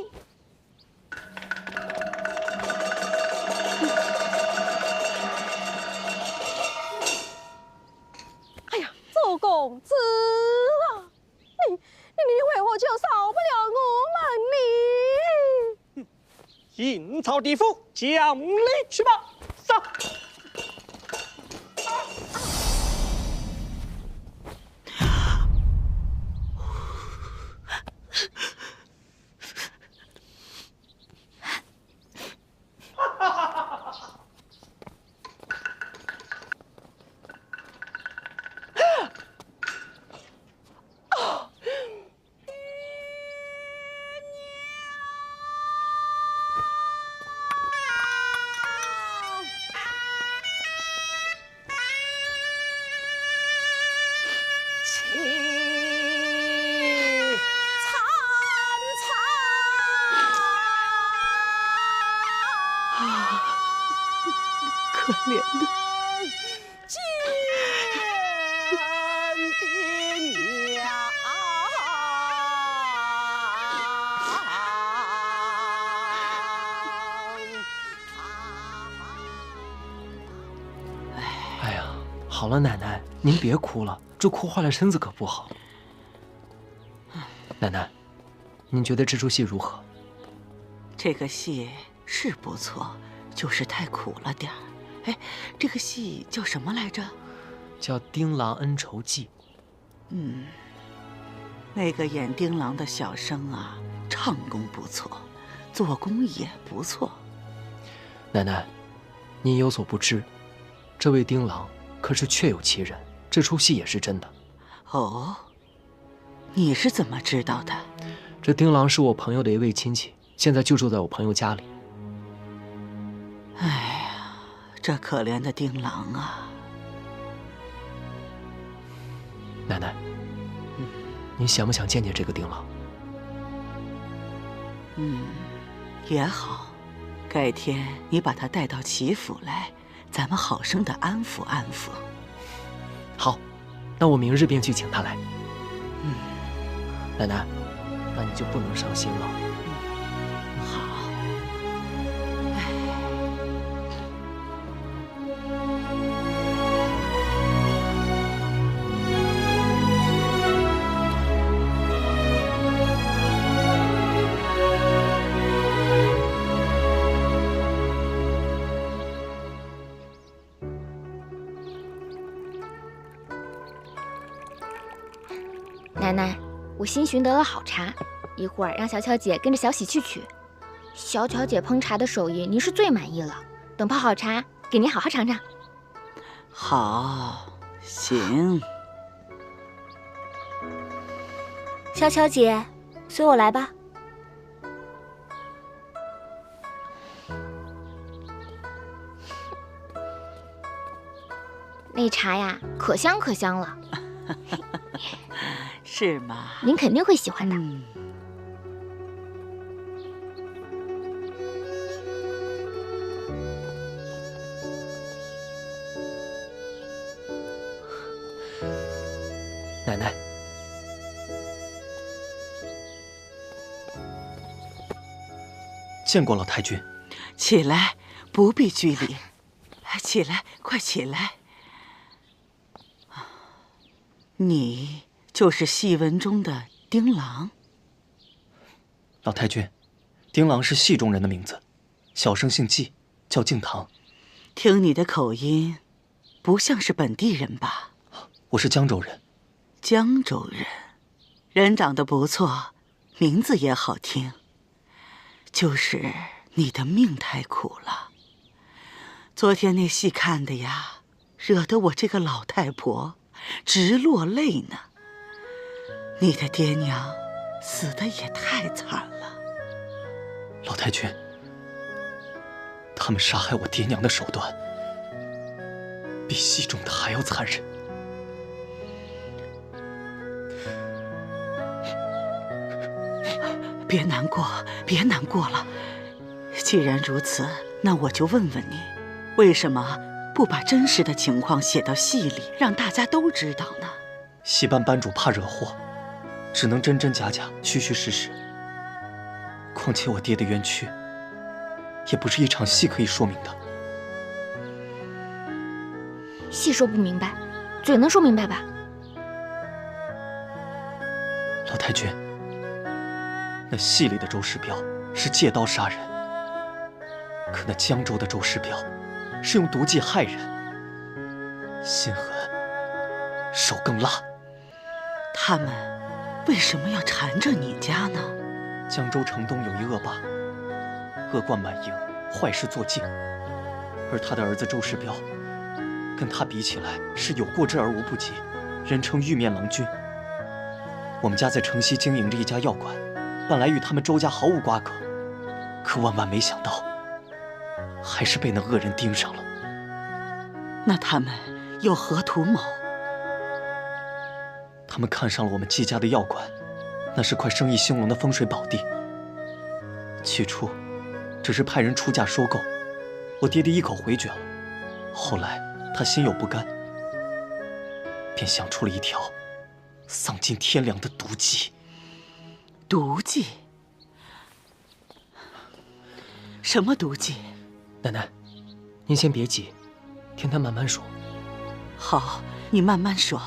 哎呀，周公子啊，你为何就少不了我们呢？阴曹地府，讲理去吧！上。可怜的见爹娘。哎呀，好了，奶奶，您别哭了，这哭坏了身子可不好。奶奶，您觉得这出戏如何？这个戏是不错，就是太苦了点儿。哎，这个戏叫什么来着？叫《丁郎恩仇记》。那个演丁郎的小生啊，唱功不错，做工也不错。奶奶，您有所不知，这位丁郎可是确有其人，这出戏也是真的。哦，你是怎么知道的？这丁郎是我朋友的一位亲戚，现在就住在我朋友家里。哎呀，这可怜的丁郎啊！奶奶，您想不想见见这个丁郎？也好，改天你把他带到齐府来，咱们好生的安抚安抚。好，那我明日便去请他来。奶奶，那你就不能伤心了。好。奶奶，我新寻得了好茶，一会儿让小巧姐跟着小喜去取。小巧姐烹茶的手艺，您是最满意了。等泡好茶，给您好好尝尝。好，行。小巧姐，随我来吧。那茶呀，可香可香了。是吗？您肯定会喜欢的。奶奶，见过老太君。起来，不必拘礼。起来，快起来。你就是戏文中的丁郎。老太君，丁郎是戏中人的名字，小生姓纪，叫敬堂。听你的口音，不像是本地人吧？我是江州人。江州人，人长得不错，名字也好听。就是你的命太苦了。昨天那戏看的呀，惹得我这个老太婆直落泪呢。你的爹娘死得也太惨了。老太君，他们杀害我爹娘的手段，比戏中的还要残忍。别难过，别难过了。既然如此，那我就问问你，为什么不把真实的情况写到戏里，让大家都知道呢？戏班班主怕惹祸，只能真真假假，虚虚实实。况且我爹的冤屈，也不是一场戏可以说明的。戏说不明白，嘴能说明白吧？老太君，那戏里的周世彪是借刀杀人，可那江州的周世彪是用毒计害人，心狠，手更辣。他们为什么要缠着你家呢？江州城东有一恶霸，恶贯满盈，坏事做尽，而他的儿子周世彪，跟他比起来是有过之而无不及，人称玉面郎君。我们家在城西经营着一家药馆，本来与他们周家毫无瓜葛，可万万没想到，还是被那恶人盯上了。那他们有何图谋？他们看上了我们季家的药馆，那是块生意兴隆的风水宝地。起初，只是派人出价收购，我爹爹一口回绝了。后来他心有不甘，便想出了一条丧尽天良的毒计。毒计？什么毒计？奶奶，您先别急，听他慢慢说。好，你慢慢说。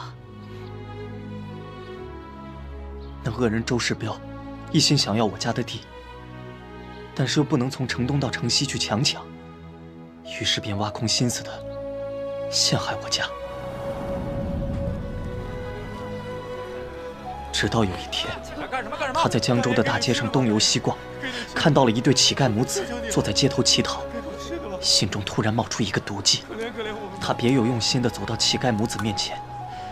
那恶人周世彪一心想要我家的地，但是又不能从城东到城西去强抢，于是便挖空心思的陷害我家。直到有一天，他在江州的大街上东游西逛，看到了一对乞丐母子坐在街头乞讨，心中突然冒出一个毒计。他别有用心地走到乞丐母子面前，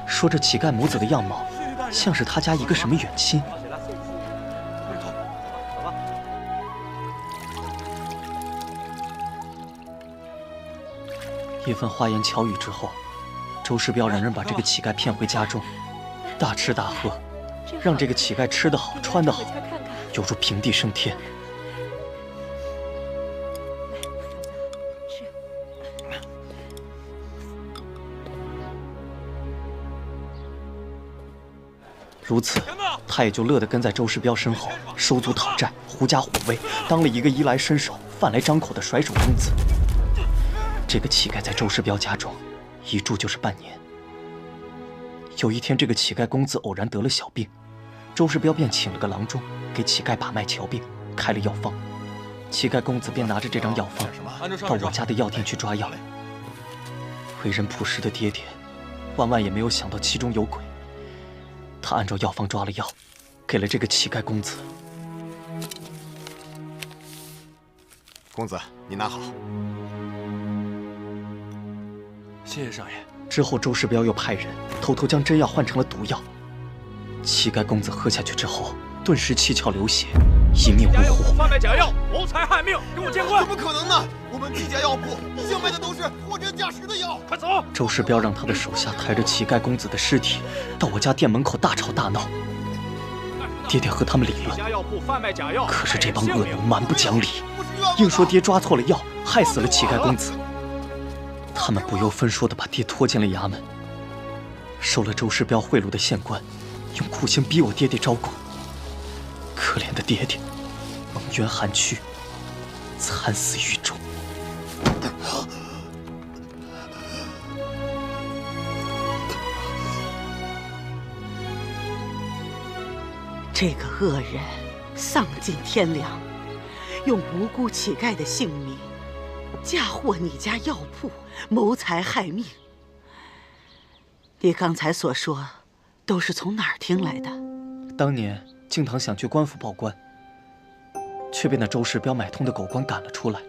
说这乞丐母子的样貌像是他家一个什么远亲。一番花言巧语之后，周世彪让人把这个乞丐骗回家中，大吃大喝，让这个乞丐吃得好穿得好，犹如平地升天。如此，他也就乐得跟在周世彪身后收租讨债，狐假虎威，当了一个衣来伸手、饭来张口的甩手公子。这个乞丐在周世彪家中一住就是半年。有一天，这个乞丐公子偶然得了小病，周世彪便请了个郎中给乞丐把脉瞧病，开了药方。乞丐公子便拿着这张药方到我家的药店去抓药。为人朴实的爹爹，万万也没有想到其中有鬼。他按照药方抓了药，给了这个乞丐公子。公子，你拿好。谢谢少爷。之后，周世彪又派人偷偷将真药换成了毒药。乞丐公子喝下去之后，顿时七窍流血，一命呜呼。贩卖假药，谋财害命，跟我见官！怎么可能呢？我们季家药铺一向卖的都是货真价实的药。快走！周世彪让他的手下抬着乞丐公子的尸体到我家店门口大吵大闹。爹爹和他们理论，可是这帮恶奴蛮不讲理，硬说爹抓错了药，害死了乞丐公子。他们不由分说地把爹拖进了衙门。收了周世彪贿赂的县官，用酷刑逼我爹爹招供。可怜的爹爹，蒙冤寒屈，惨死狱中。这个恶人丧尽天良，用无辜乞丐的性命嫁祸你家药铺，谋财害命。你刚才所说，都是从哪儿听来的？当年敬堂想去官府报官，却被那周世彪买通的狗官赶了出来。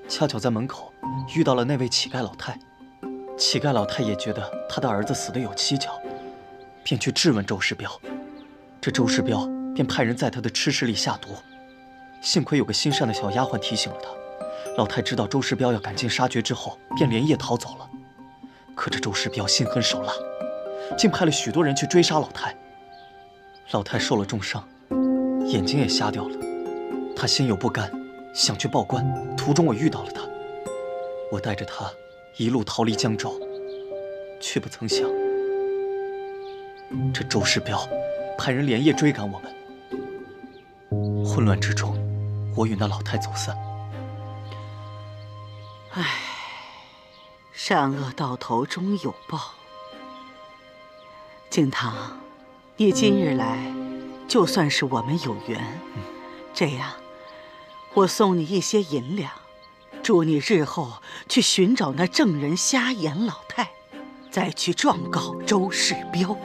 恰巧在门口遇到了那位乞丐老太，乞丐老太也觉得他的儿子死得有蹊跷，便去质问周世彪。这周世彪便派人在他的吃食里下毒。幸亏有个心善的小丫鬟提醒了他。老太知道周世彪要赶尽杀绝之后，便连夜逃走了。可这周世彪心狠手辣，竟派了许多人去追杀老太。老太受了重伤，眼睛也瞎掉了。他心有不甘，想去报官。途中我遇到了他，我带着他一路逃离江州，却不曾想，这周世彪派人连夜追赶我们。混乱之中，我与那老太走散。唉，善恶到头终有报。景堂，你今日来，就算是我们有缘。这样，我送你一些银两，祝你日后去寻找那证人瞎眼老太，再去状告周世彪。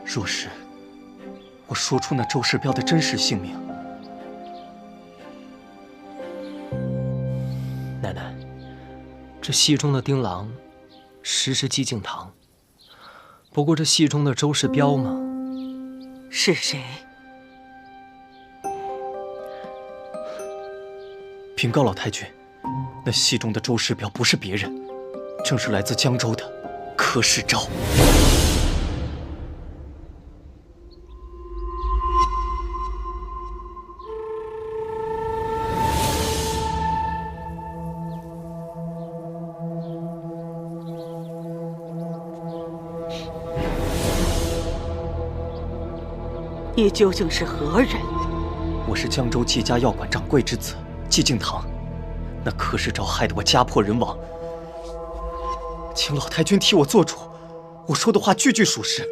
若是我说出那周世彪的真实姓名，奶奶，这戏中的丁郎实是季敬堂，不过这戏中的周世彪嘛，是谁？禀告老太君，那戏中的周世彪不是别人，正是来自江州的柯世昭。你究竟是何人？我是江州季家药馆掌柜之子季敬堂。那柯世昭害得我家破人亡，请老太君替我做主。我说的话句句属实。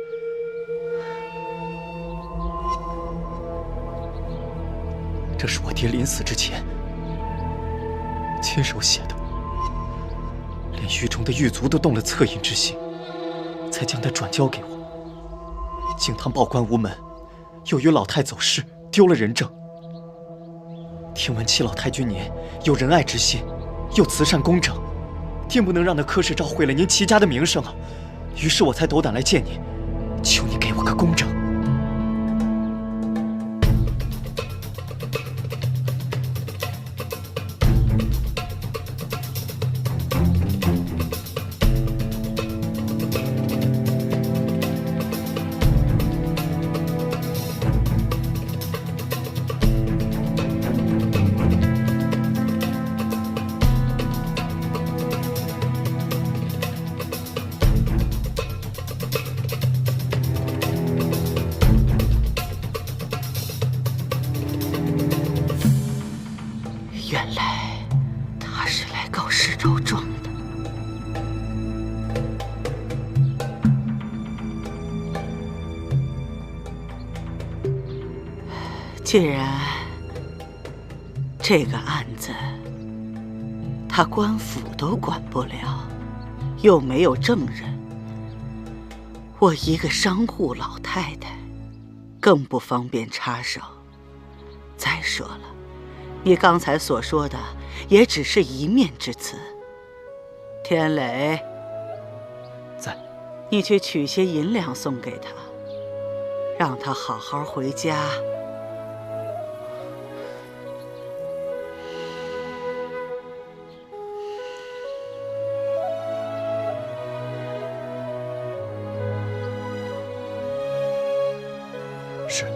这是我爹临死之前亲手写的，连狱中的狱卒都动了恻隐之心，才将它转交给我。敬堂报官无门，又与老太走失，丢了人证。听闻七老太君您有仁爱之心，又慈善公正，定不能让那柯世昭毁了您齐家的名声啊！于是我才斗胆来见您，求您给我个公正。原来他是来告世昭状的。既然这个案子他官府都管不了，又没有证人，我一个商户老太太更不方便插手。再说了，你刚才所说的也只是一面之词。天磊，在，你去取些银两送给他，让他好好回家。是。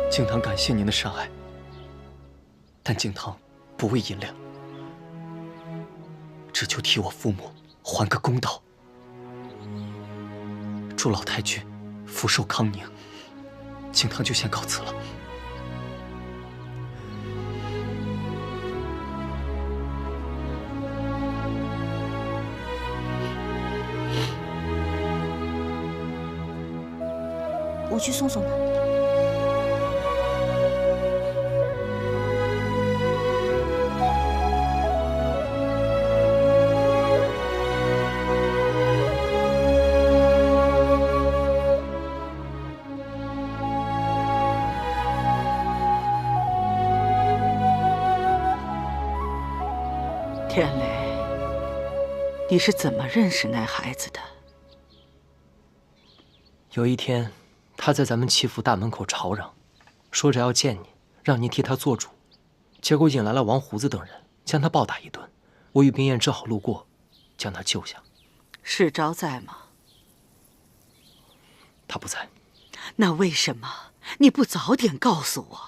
敬堂感谢您的善爱，但敬堂不为银两，只求替我父母还个公道。祝老太君福寿康宁，敬堂就先告辞了。我去送送他。天磊，你是怎么认识那孩子的？有一天，他在咱们齐府大门口吵嚷，说着要见你，让您替他做主，结果引来了王胡子等人，将他暴打一顿。我与冰燕只好路过，将他救下。世昭在吗？他不在。那为什么你不早点告诉我？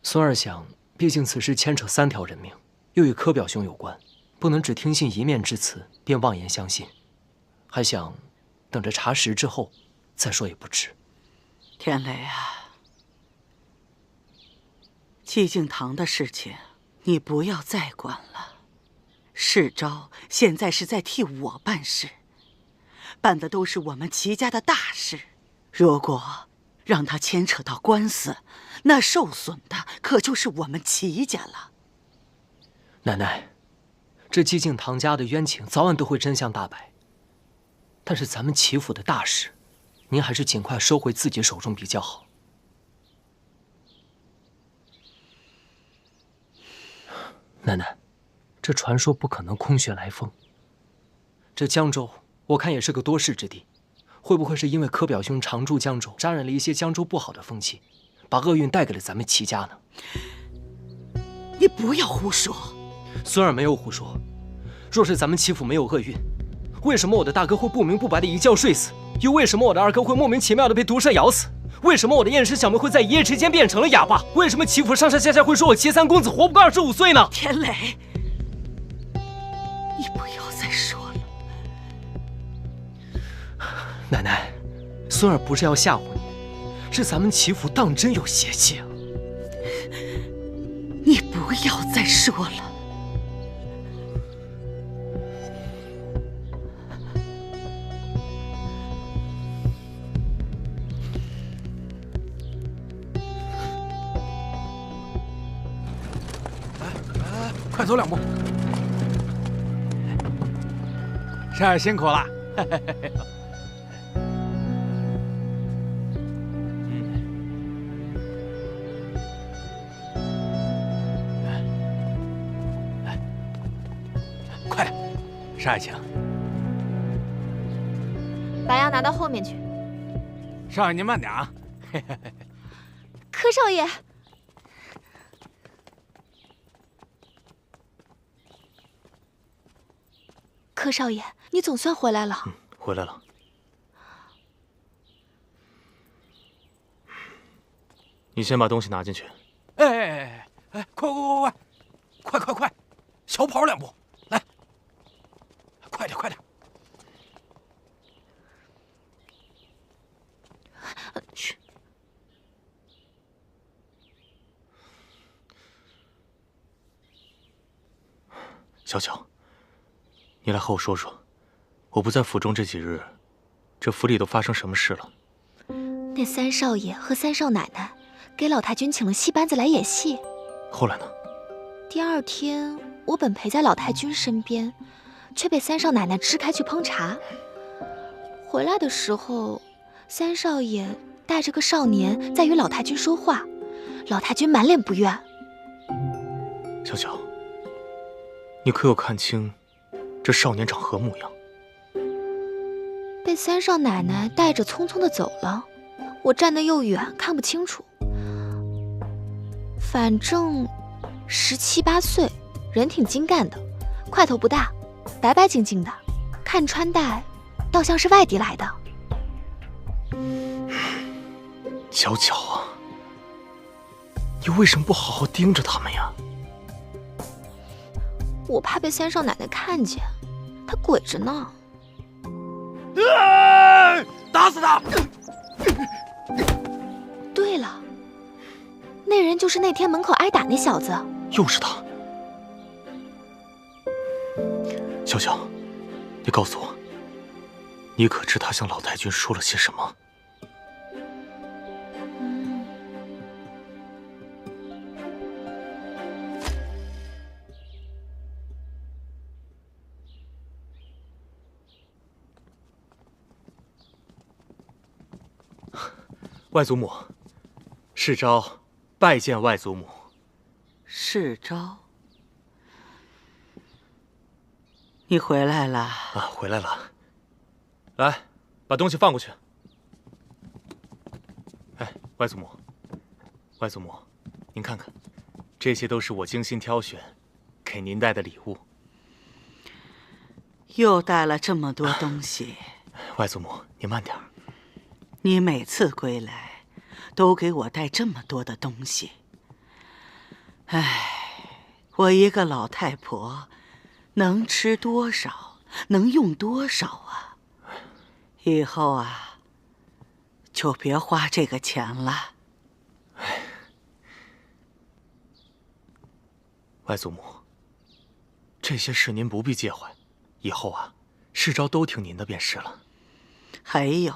孙儿想，毕竟此事牵扯3条人命，又与柯表兄有关，不能只听信一面之词便妄言相信，还想等着查实之后再说也不迟。天雷啊，寂静堂的事情你不要再管了。世昭现在是在替我办事，办的都是我们齐家的大事。如果让他牵扯到官司，那受损的可就是我们齐家了。奶奶，这寂静堂家的冤情早晚都会真相大白。但是咱们齐府的大事，您还是尽快收回自己手中比较好。奶奶，这传说不可能空穴来风。这江州，我看也是个多事之地，会不会是因为柯表兄常驻江州，沾染了一些江州不好的风气，把厄运带给了咱们齐家呢？你不要胡说。孙儿没有胡说。若是咱们齐府没有厄运，为什么我的大哥会不明不白的一觉睡死？又为什么我的二哥会莫名其妙的被毒蛇咬死？为什么我的燕氏小妹会在一夜之间变成了哑巴？为什么齐府上上下下会说我齐三公子活不过25岁呢？天雷，你不要再说了。奶奶，孙儿不是要吓唬你，是咱们齐府当真有邪气啊！你不要再说了。快走2步。善儿辛苦了。快点，善儿请。把药拿到后面去。少爷您慢点啊。柯少爷。柯少爷，你总算回来了。回来了。你先把东西拿进去。哎，快，小跑2步，来，快点。去。小巧。你来和我说说，我不在府中这几日，这府里都发生什么事了？那3少爷和3少奶奶给老太君请了戏班子来演戏。后来呢？第2天，我本陪在老太君身边，却被3少奶奶支开去烹茶。回来的时候，3少爷带着个少年在与老太君说话，老太君满脸不悦。小巧，你可有看清这少年长何模样？被3少奶奶带着匆匆的走了，我站得又远，看不清楚。反正17、18岁，人挺精干的，块头不大，白白净净的，看穿戴倒像是外地来的。小巧啊，你为什么不好好盯着他们呀？我怕被3少奶奶看见，她鬼着呢。打死他！对了，那人就是那天门口挨打那小子。又是他。小巧，你告诉我，你可知他向老太君说了些什么？外祖母，世昭拜见外祖母。世昭，你回来了啊，回来了。来，把东西放过去。哎，外祖母，外祖母，您看看，这些都是我精心挑选给您带的礼物。又带了这么多东西。外祖母，您慢点。你每次归来，都给我带这么多的东西。唉，我一个老太婆，能吃多少，能用多少啊？以后啊，就别花这个钱了。外祖母，这些事您不必介怀，以后啊，世招都听您的便是了。还有，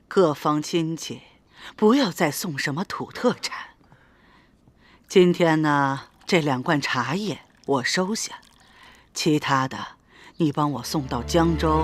各方亲戚，不要再送什么土特产。今天呢，这2罐茶叶我收下，其他的你帮我送到江州。